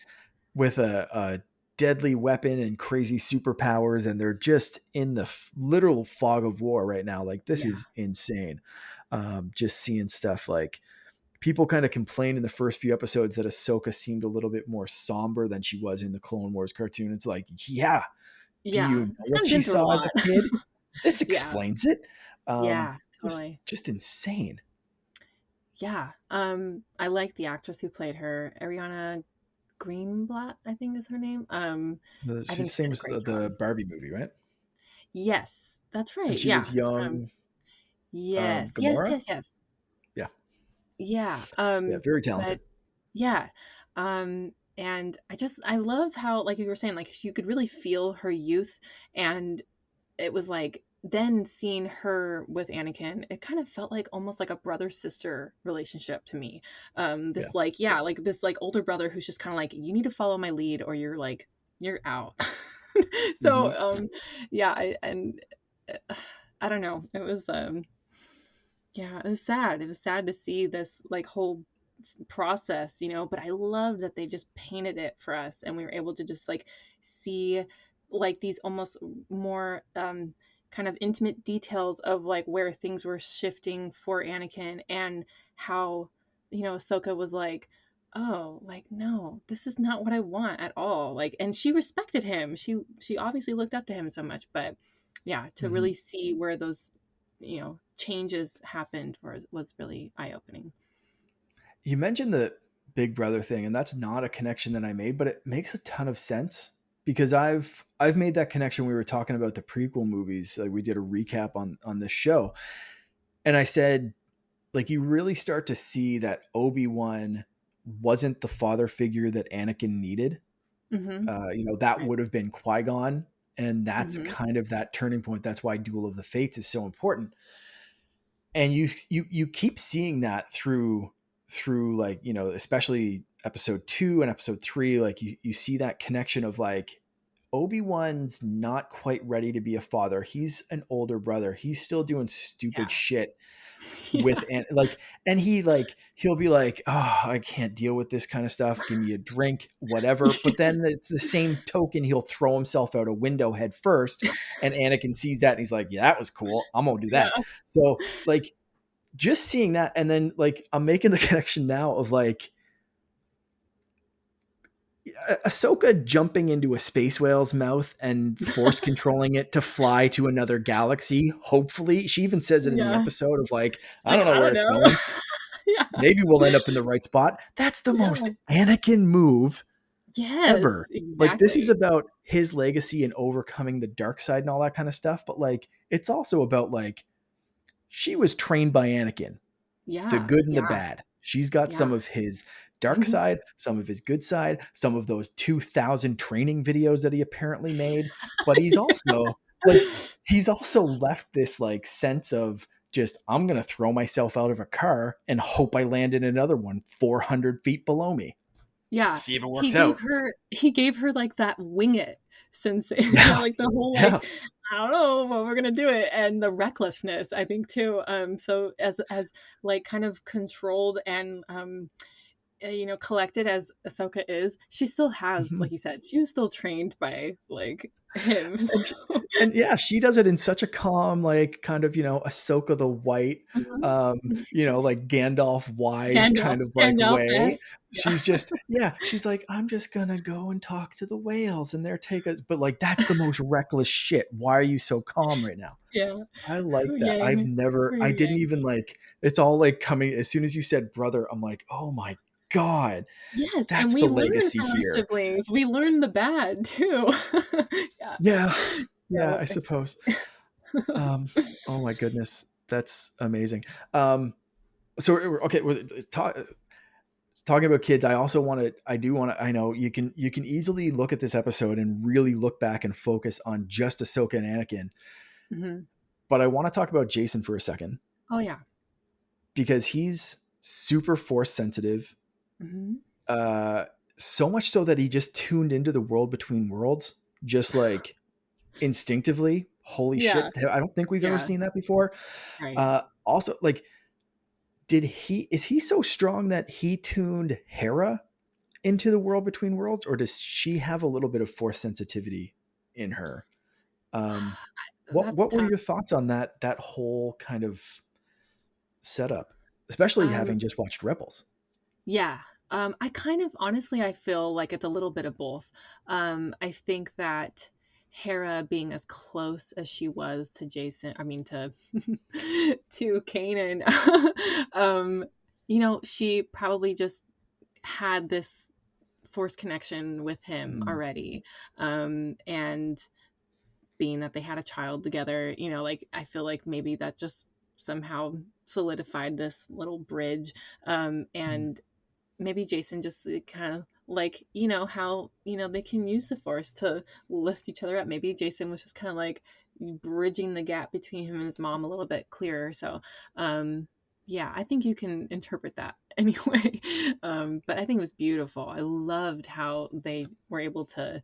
with a deadly weapon and crazy superpowers, and they're just in the literal fog of war right now. Like, this Yeah. is insane. Just seeing stuff like people kind of complained in the first few episodes that Ahsoka seemed a little bit more somber than she was in the Clone Wars cartoon. It's like, yeah, do you Yeah. know She's what kind of she been through a saw as lot. a kid? This Yeah. explains it. Yeah, totally. Just insane. Yeah. I like the actress who played her, Ariana Greenblatt, I think is her name. I She's the think she same did a as great the job. Barbie movie, right? Yes, that's And right. she Yeah. was Um, young yes, yes, Gamora. yes, yes. Yeah, Yeah. yeah, very But talented. yeah. And I love how, like you were saying, like you could really feel her youth, and it was like then seeing her with Anakin, it kind of felt like almost like a brother sister relationship to me. Yeah. This like yeah, like this like older brother who's just kind of like, you need to follow my lead or you're like you're out. Hmm. So yeah, I don't know. It was yeah, it was sad. It was sad to see this like whole process, but I loved that they just painted it for us and we were able to just like see like these almost more kind of intimate details of like where things were shifting for Anakin, and how Ahsoka was like, oh, like, no, this is not what I want at all, like, and she respected him. She obviously looked up to him so much. But yeah, to Hmm. really see where those changes happened was really eye-opening. You mentioned the Big Brother thing, and that's not a connection that I made, but it makes a ton of sense because I've made that connection. We were talking about the prequel movies. Like, we did a recap on this show, and I said, like, you really start to see that Obi-Wan wasn't the father figure that Anakin needed. Hmm. That Right. would have been Qui-Gon, and that's Hmm. kind of that turning point. That's why Duel of the Fates is so important. And you keep seeing that through, like, especially episode 2 and episode 3. Like, you see that connection of like, Obi-Wan's not quite ready to be a father. He's an older brother. He's still doing stupid Yeah. shit Yeah. with, and he'll be like, oh, I can't deal with this kind of stuff, give me a drink, whatever. But then it's the same token, he'll throw himself out a window head first, and Anakin sees that and he's like, yeah, that was cool, I'm gonna do Yeah. that. So, like, just seeing that, and then, like, I'm making the connection now of like Ahsoka jumping into a space whale's mouth and force controlling it to fly to another galaxy. Hopefully, she even says it in the Yeah. episode of like, It's I like, don't know I where don't it's know. going. Yeah. Maybe we'll end up in the right spot. That's the Yeah. most Anakin move Yes, ever. Like, this is exactly. about his legacy and overcoming the dark side and all that kind of stuff. But like, it's also about like, she was trained by Anakin, the Yeah. good and the Yeah. bad. She's got Yeah. some of his dark side, some of his good side, some of those 2000 training videos that he apparently made. But he's also left this like sense of just, I'm going to throw myself out of a car and hope I land in another one 400 feet below me. Yeah. See if it He works gave out. her he gave her like that wing it sensei, Yeah. like the whole Yeah. like, I don't know, but we're gonna do it. And the recklessness, I think too. So as like kind of controlled and collected as Ahsoka is, she still has, Mhm. like you said, she was still trained by like him. And sh So and yeah, she does it in such a calm, like, kind of, Ahsoka the White, Mhm. like Gandalf wise kind Gandalf, of like way. Gandalf-esque. Yeah. She's just, yeah, she's like, I'm just gonna go and talk to the whales and they're take us. But like, that's the most reckless shit. Why are you so calm right now? Yeah. I like Hu that. Yang. I Hu didn't Yang. even like, it's all like coming as soon as you said brother, I'm like, oh my God, Yes, and that's we the learn legacy from our here. siblings. We learn the bad too. Yeah. Yeah. Yeah, So I suppose. Um, oh my goodness, that's amazing. Um, so okay, talking about kids, I do want to. I know you can easily look at this episode and really look back and focus on just Ahsoka and Anakin, Mhm. but I want to talk about Jason for a second Oh, yeah. because he's super force sensitive. Mhm. Uh, so much so that he just tuned into the world between worlds, just like instinctively. Holy Yeah, shit! I don't think we've ever yeah, seen that before. right. Also, like, is he so strong that he tuned Hera into the world between worlds, or does she have a little bit of force sensitivity in her? Um, That's what were tough. your thoughts on that whole kind of setup, especially Um, having just watched Rebels? yeah. I kind of honestly, I feel like it's a little bit of both. I think that Hera being as close as she was to Jason, I mean to to Kanan, um, she probably just had this force connection with him Mm, already. And being that they had a child together, like I feel like maybe that just somehow solidified this little bridge. mm, And maybe Jason just kind of like, how, they can use the force to lift each other up. Maybe Jason was just kind of like bridging the gap between him and his mom a little bit clearer. So, yeah, I think you can interpret that anyway. But I think it was beautiful. I loved how they were able to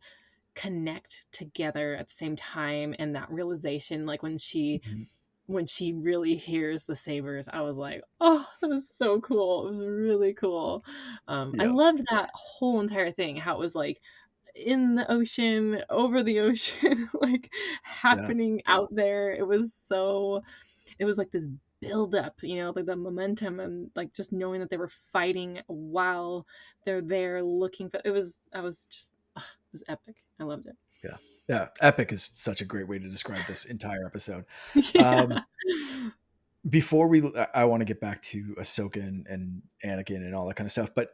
connect together at the same time, and that realization, like mm. when she really hears the sabers, I was like, oh, that was so cool. It was really cool. I Yeah, loved that whole entire thing, how it was like in the ocean, over the ocean, like yeah, happening out there. It was like this build up, like the momentum, and like just knowing that they were fighting while they're there looking for I was just ugh, it was epic. I loved it. yeah, yeah. Epic is such a great way to describe this entire episode. Um, Yeah. before we, I want to get back to Ahsoka and Anakin and all that kind of stuff, but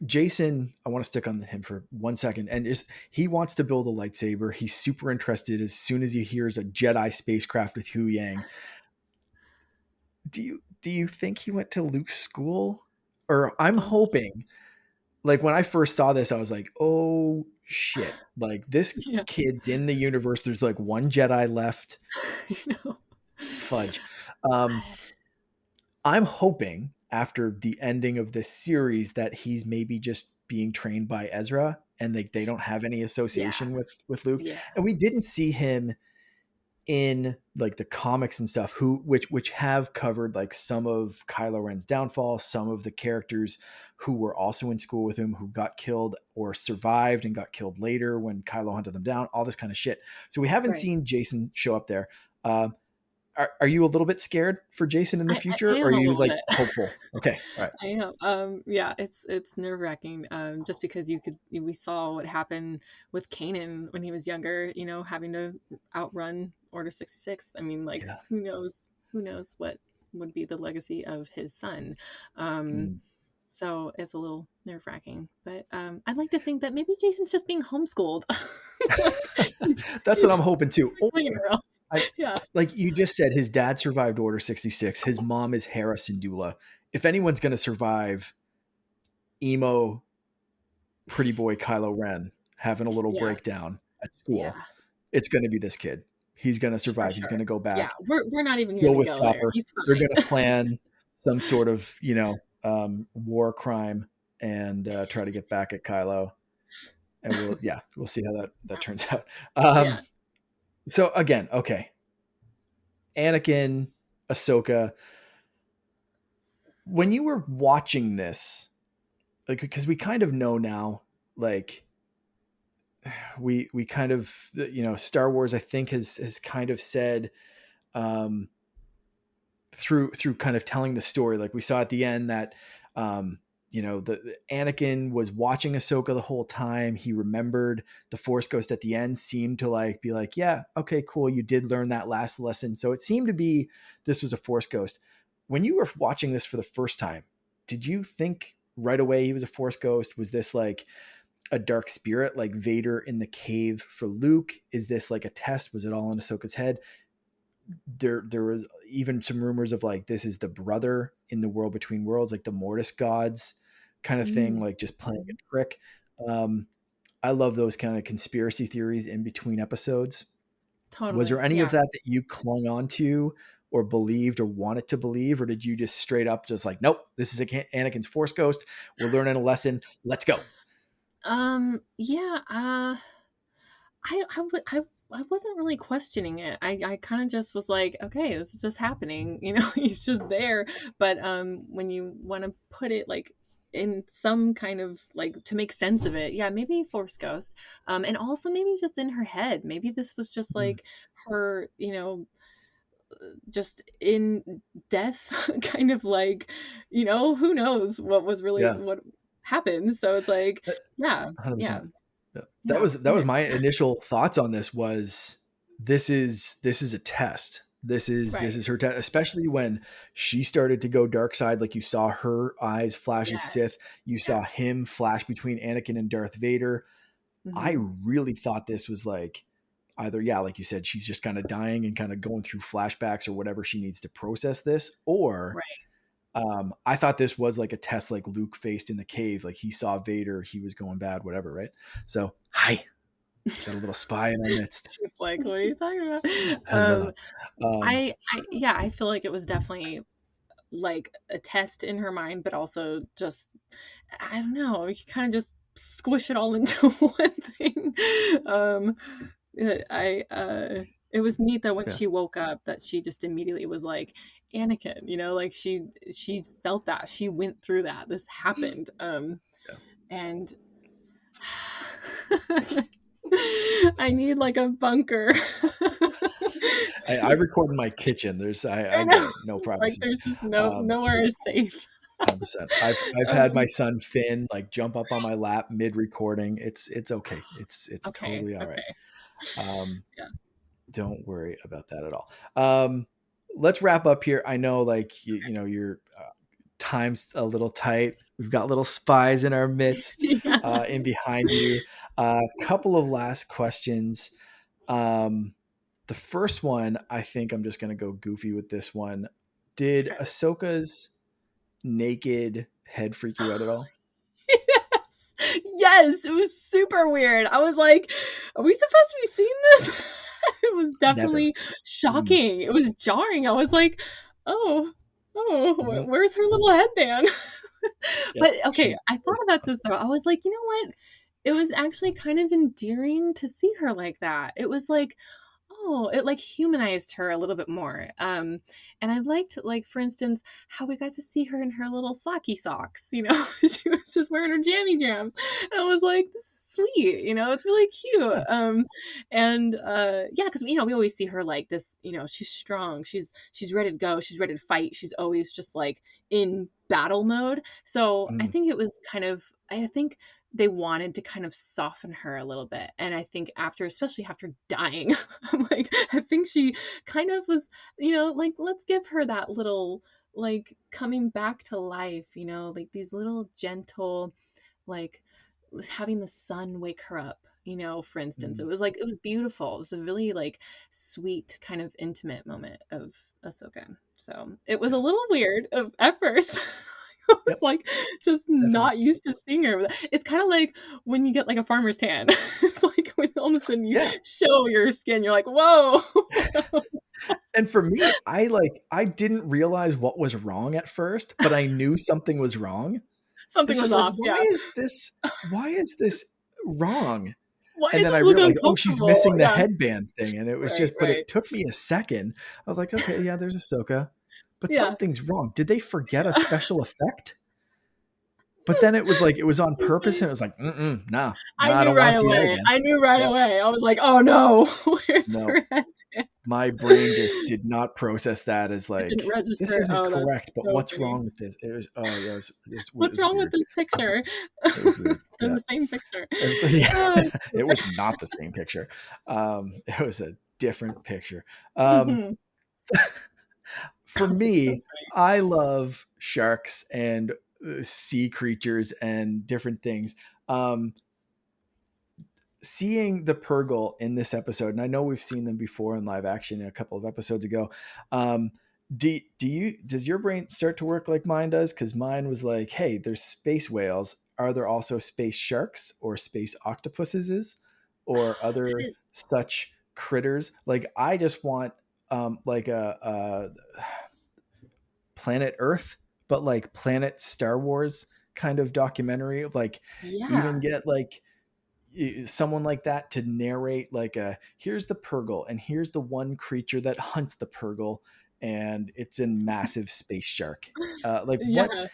Jason, I want to stick on him for 1 second. And is he wants to build a lightsaber. He's super interested as soon as he hears a Jedi spacecraft with Hu Yang. Do you think he went to Luke's school? Or I'm Oh, hoping, like when I first saw this, I was like, oh shit. Like this yeah. kid's in the universe. There's like one Jedi left. I know. Fudge. Um, I'm hoping after the ending of this series that he's maybe just being trained by Ezra and they don't have any Yeah. association with Luke. Yeah. And we didn't see him in like the comics and stuff which have covered like some of Kylo Ren's downfall, some of the characters who were also in school with him who got killed or survived and got killed later when Kylo hunted them down, all this kind of shit. So we haven't Right. seen Jason show up there. Are you a little bit scared for Jason in the I future, or am are a you little like bit. hopeful? Okay, all right. I am. Yeah, it's nerve wracking. Just because we saw what happened with Kanan when he was younger. Having to outrun Order 66. I mean, like, Yeah. who knows? Who knows what would be the legacy of his son? Um, Mm. so it's a little nerve wracking. But I'd like to think that maybe Jason's just being homeschooled. Like, That's what he's I'm hoping too. Or anywhere else. I, Yeah. like you just said, his dad survived Order 66. His mom is Hera Syndulla. If anyone's going to survive emo pretty boy Kylo Ren having a little Yeah. breakdown at school, Yeah. it's going to be this kid. He's going to For survive. He's going sure. to go Yeah, back, we're not even deal gonna with go there. Chopper. He's They're going to fine. plan some sort of, war crime and try to get back at Kylo. And we'll see how that turns out. Yeah. So again, okay, Anakin, Ahsoka. When you were watching this, like, because we kind of know now, like, we kind of, Star Wars, I think has kind of said, um, through kind of telling the story, like we saw at the end that, the Anakin was watching Ahsoka the whole time. He remembered the Force Ghost at the end seemed to like be like, yeah, okay, cool. You did learn that last lesson. So it seemed to be this was a Force Ghost. When you were watching this for the first time, did you think right away he was a Force Ghost? Was this like a dark spirit like Vader in the cave for Luke? Is this like a test? Was it all in Ahsoka's head? There was even some rumors of like this is the brother in the world between worlds, like the Mortis gods kind of thing, Mm, like just playing a trick. um I love those kind of conspiracy theories in between episodes. Was there totally. any of Yeah. that you clung on to or believed or wanted to believe, or did you just straight up just like, nope, this is Anakin's Force Ghost, we're learning a lesson, let's go? Yeah, I wasn't really questioning it. I kind of just was like, okay, this is just happening. He's just there. But when you want to put it like in some kind of like to make sense of it. Yeah, maybe Force Ghost. And also maybe just in her head. Maybe this was just Mm, like her, you know, just in death kind of like, you know, who knows what was really yeah, what happened. So it's like, yeah, 100%. yeah, Yeah. yeah. That was my initial thoughts on this was this is a test. This Right. is her test, especially when she started to go dark side. Like you saw her eyes flash as Sith, Yes. you saw Yes. him flash between Anakin and Darth Vader. I Hmm. really thought this was like either, yeah, like you said, she's just kind of dying and kind of going through flashbacks or whatever she needs to process this, or Right. I thought this was like a test like Luke faced in the cave. Like he saw Vader, he was going bad, whatever, right? So, hi, got a little spy in our midst. She's like, what are you talking about? Hello. Um, Yeah, I feel like it was definitely like a test in her mind, but also just I don't know, you kind of just squish it all into one thing. Um it was neat that when yeah, she woke up that she just immediately was like Anakin, you know, like she felt that. She went through that. This happened. yeah. And I need like a bunker. I record in my kitchen. I I get know. it. No Like privacy. there's just Um, nowhere is safe. 100%. I've had my Um, son Finn like jump up on my lap mid recording. It's okay. It's okay, totally all right. okay. Um, Yeah. don't worry about that at all. Let's wrap up here. I know, like you know, your time's a little tight. We've got little spies in our midst, Yeah. in behind you. A couple of last questions. Um, the first one, I think I'm just going to go goofy with this one. Did Okay. Ahsoka's naked head freak you out at all? Yes. Yes, it was super weird. I was like, are we supposed to be seeing this? It was Never. definitely Mm, shocking. It was jarring. I was like, oh, oh, mhm. where's her little headband? Yep. But okay, She I thought was about gone. this though. I was like, you know what? It was actually kind of endearing to see her like that. It was like, oh, it like humanized her a little bit more. And I liked, like, for instance, how we got to see her in her little socky socks, you know, she was just wearing her jammy jams. And I was like, this is sweet, you know, it's really cute. Yeah. And yeah, because you know, we always see her like this, you know, she's strong, she's ready to go, she's ready to fight, she's always just like in battle mode. So I Mm, think it was kind of I think they wanted to kind of soften her a little bit. And I think after, especially after dying, I'm like, I think she kind of was, you know, like, let's give her that little, like, coming back to life, you know, like these little gentle, like, having the sun wake her up, you know, for instance. It mm, was like, it was beautiful. It was a really, like, sweet, kind of intimate moment of Ahsoka. So it was a yeah. little weird at first. I was Yep. like just Definitely. not used to seeing her. It's kind of like when you get like a farmer's tan. It's like when all of a sudden you Yeah. show your skin, you're like, whoa, And for me, I didn't realize what was wrong at first, but I knew something was wrong. something It's was just like, off. Yeah. why is this wrong? Why And does then I this look realized, oh, she's uncomfortable? missing the Yeah. headband thing. And it was Right. just, but Right. it took me a second. I was like, okay, yeah, there's Ahsoka, but Yeah. something's wrong. Did they forget a Yeah. special effect? But then it was like, it was on purpose. And it was like, nah, I I knew don't want right to see that away. again. I knew right Yeah, away. I was like, "Oh no, where's no, her head?" my brain just did not process that as It didn't like, this register. isn't Oh, that's correct, but so what's funny. wrong with this? It was, oh yeah, it What's was wrong with weird. this picture? It was weird. They're Yeah. the same picture. It was, yeah, Oh, it was not the same picture. It was a different picture. Um, mhm. for So me, funny. I love sharks and sea creatures and different things. Um, seeing the Purgle in this episode, and I know we've seen them before in live action a couple of episodes ago. Um, does your brain start to work like mine does? Because mine was like, hey, there's space whales. Are there also space sharks or space octopuses or other That is such critters? Like I just want like a Planet Earth, but like Planet Star Wars kind of documentary. Like even yeah. get like someone like that to narrate like a here's the Purgle and here's the one creature that hunts the Purgle and it's a massive space shark. Like what Yeah.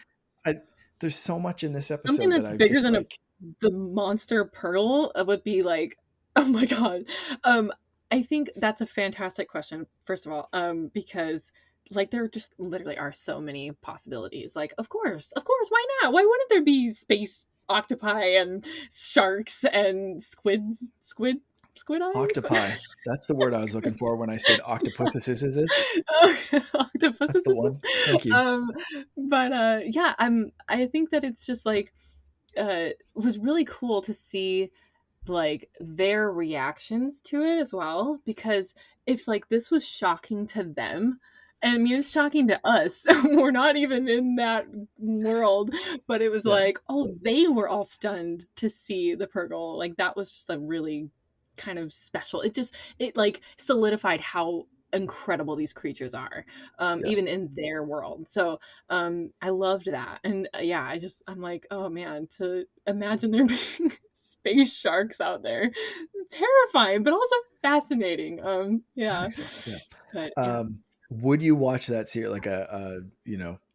I, there's so much in this Something episode that that's I bigger just than a like. the monster pearl would be like, oh my god. Um, I think that's a fantastic question, first of all, because like there just literally are so many possibilities. Like, of course, why not? Why wouldn't there be space octopi and sharks and squid eyes? Octopi. That's the word I was looking for when I said octopuses. Oh, That's octopuses. the one. Thank you. Um, but yeah, I think that it's just like it was really cool to see like their reactions to it as well, because if like this was shocking to them, and I mean it's shocking to us, we're not even in that world, but it was Yeah. like, oh, they were all stunned to see the purgle. Like that was just a really kind of special, it like solidified how incredible these creatures are, Yeah. even in their world. So I loved that. And yeah, I'm like, oh man, to imagine there being space sharks out there, it's terrifying but also fascinating. I Yeah, think so. Yeah. but yeah, Um, would you watch that series, like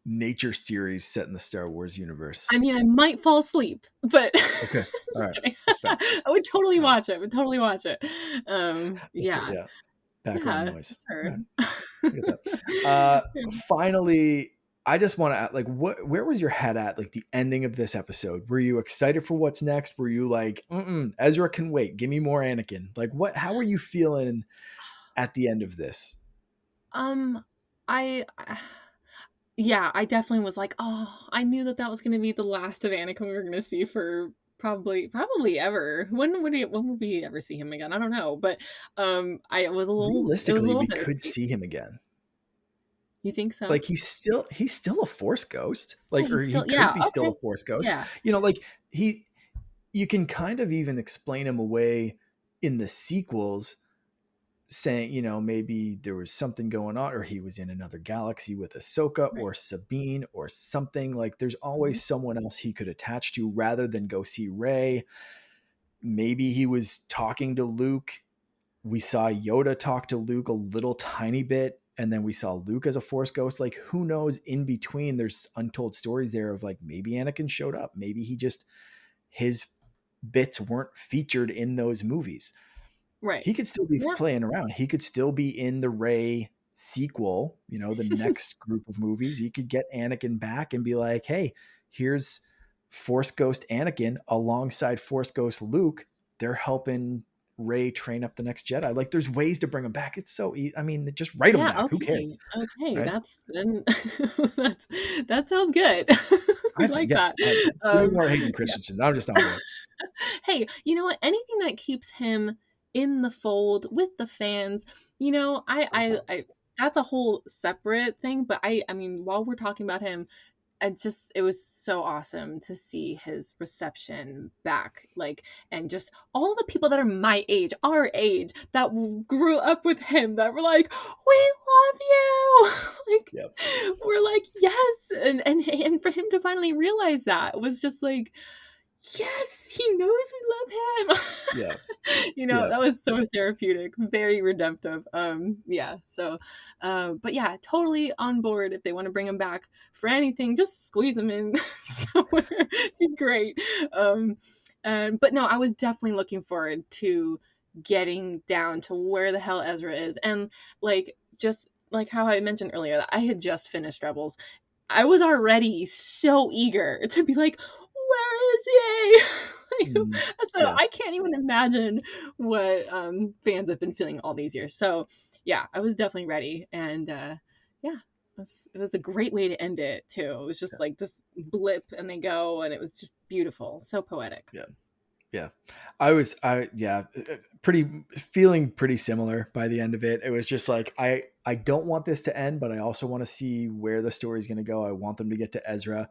nature series set in the Star Wars I universe? mean, I might fall asleep, but Okay. All just right. kidding. Respect. I would totally All right. watch it. Would totally watch it. Yeah, Yeah. Background yeah, noise. All sure. right. I get that. Uh, Yeah. Finally, I just want to like, where was your head at? Like the ending of this episode? Were you excited for what's next? Were you like, Ezra can wait. Give me more Anakin. Like how are you feeling at the end of this? Um, I yeah, I definitely was like, "Oh, I knew that that was gonna be the last of Anakin we were gonna see for probably ever." When would we ever see him again? I don't know, but, I it was a Realistically, little we could bittersweet. see him again. You think so? Like he's still a Force ghost. Yeah, Like, or he's he still could yeah, be still okay. a Force ghost. Yeah, Like he, you can kind of even explain him away in the sequels, saying, maybe there was something going on, or he was in another galaxy with Ahsoka right. or Sabine or something. Like there's Mhm. always someone else he could attach to rather than go see Rey. Maybe he was talking to Luke. We saw Yoda talk to Luke a little tiny bit, and then we saw Luke as a Force ghost. Like, who knows? In between, there's untold stories there of like maybe Anakin showed up. Maybe his bits weren't featured in those movies. Right. He could still be Yeah, playing around. He could still be in the Rey sequel, the next group of movies. You could get Anakin back and be like, hey, here's Force Ghost Anakin alongside Force Ghost Luke. They're helping Rey train up the next Jedi. Like, there's ways to bring them back. It's so easy. I mean, just write them yeah, back. Who cares? okay, okay, Right? that's then that's that sounds good. We I think, like yeah. that. Give me Um, more Hayden Christensen. I'm just on board. hey, you know what? Anything that keeps him in the fold with the fans, I that's a whole separate thing. But I mean, while we're talking about him, it was so awesome to see his reception back, like, and just all the people that are my age, our age, that grew up with him, that were like, we love you. Like, Yep. we're like, yes. And for him to finally realize that was just like, yes, he knows we love him. Yeah. Yeah. That was so therapeutic, very redemptive. Yeah. So, but yeah, totally on board. If they want to bring him back for anything, just squeeze him in somewhere. Be great. But no, I was definitely looking forward to getting down to where the hell Ezra is, and like just like how I mentioned earlier that I had just finished Rebels. I was already so eager to be like, where is he? Mm, So yeah. I can't even imagine what fans have been feeling all these years. So yeah, I was definitely ready, and yeah, it was a great way to end it too. It was just like this blip, and they go, and it was just beautiful, so poetic. Yeah. Yeah. Yeah, pretty feeling pretty similar by the end of it. It was just like, I don't want this to end, but I also want to see where the story's going to go. I want them to get to Ezra.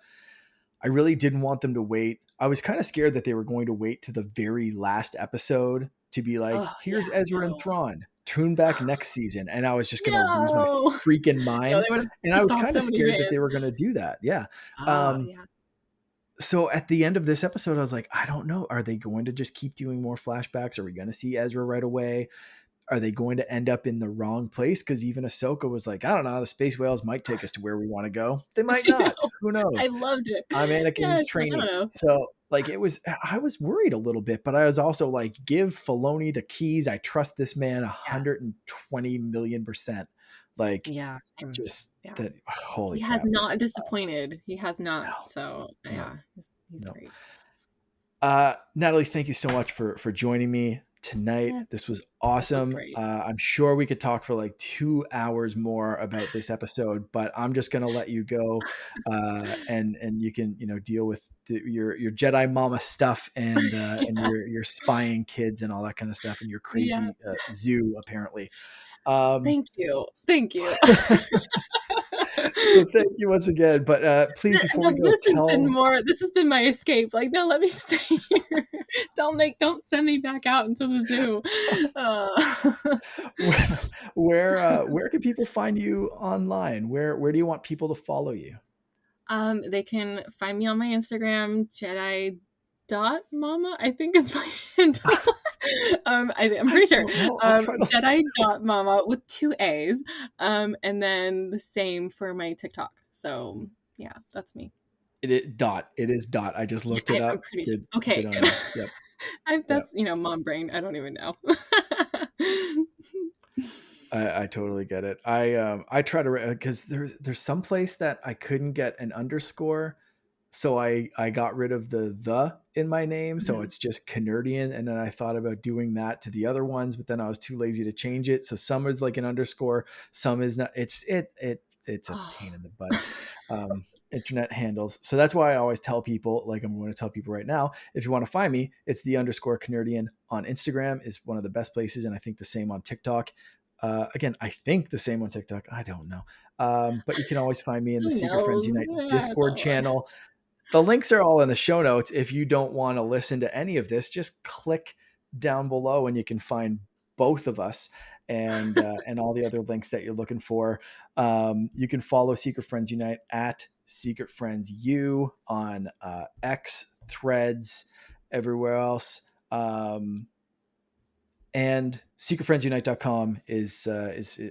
I really didn't want them to wait. I was kind of scared that they were going to wait to the very last episode to be like, Oh here's yeah, Ezra and no, Thrawn. Tune back next season. And I was just going to lose my no, freaking no, mind. they would have And I pissed was off kind of so many scared that they were fans. going to do that. Yeah. Oh Um, yeah, so at the end of this episode, I was like, I don't know. Are they going to just keep doing more flashbacks? Are we going to see Ezra right away? Are they going to end up in the wrong place? Because even Ahsoka was like, I don't know, the space whales might take us to where we want to go. They might I not. know. Who I knows? loved it. I'm Yeah, Anakin's it's like, I don't trainee. know. So like I was worried a little bit, but I was also like, give Filoni the keys. I trust this man Yeah. 120 million%. Like Yeah, same. just Yeah. that, holy He has crap. not disappointed. He has not. No, So, no, yeah, he's no. great. Natalie, thank you so much for joining me tonight. Yes, This was this was awesome. great. I'm sure we could talk for like 2 hours more about this episode, but I'm just gonna let you go, and you can deal with your Jedi Mama stuff and Yeah. your spying kids and all that kind of stuff and your Yeah. crazy zoo apparently. Um, Thank you. Thank you. so thank you once again. But please, before we No, go, tell. this has been my escape. Like, no, let me stay here. Don't send me back out into the zoo. Where can people find you online? Where do you want people to follow you? They can find me on my Instagram, Jedi dot Mama, I think is my handle. I'm I pretty sure. don't know. I'll try to. Jedi dot Mama with two A's. And then the same for my TikTok. So yeah, that's me. It is dot. I just Yeah, looked it I'm up. pretty Good sure. Okay. good on you. Yep. Yep. That's mom brain. I don't even know. I totally get it. I try to because there's some place that I couldn't get an underscore, so I got rid of the in my name, so Mhm. it's just Canardian, and then I thought about doing that to the other ones, but then I was too lazy to change it. So some is like an underscore, some is not. It's a pain in the butt. Internet handles. So that's why I always tell people, like I'm going to tell people right now, if you want to find me, it's the underscore Canardian on Instagram is one of the best places, and I think the same on TikTok. Again, I think the same on TikTok. I don't know. But you can always find me in the Who Secret Friends knows? Unite Yeah, Discord channel. The links are all in the show notes. If you don't want to listen to any of this, just click down below and you can find both of us and all the other links that you're looking for. You can follow Secret Friends Unite at Secret Friends U on X, Threads, everywhere else. And secretfriendsunite.com is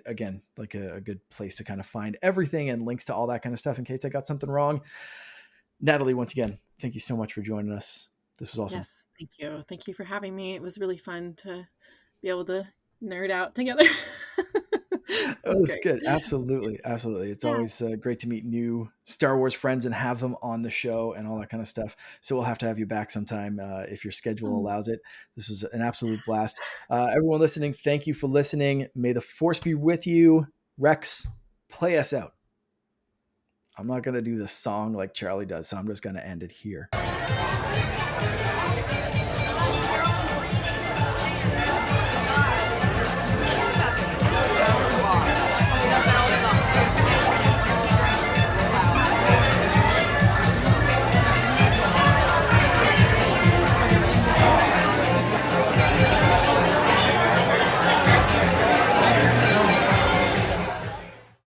again like a good place to kind of find everything and links to all that kind of stuff in case I got something wrong. Natalie, once again, thank you so much for joining us. This was awesome. Yes, thank you. Thank you for having me. It was really fun to be able to nerd out together. It That was was great. good. Absolutely. Absolutely. It's Yeah. always great to meet new Star Wars friends and have them on the show and all that kind of stuff. So we'll have to have you back sometime if your schedule Oh, allows it. This was an absolute blast. Everyone listening, thank you for listening. May the force be with you. Rex, play us out. I'm not going to do the song like Charlie does, so I'm just going to end it here.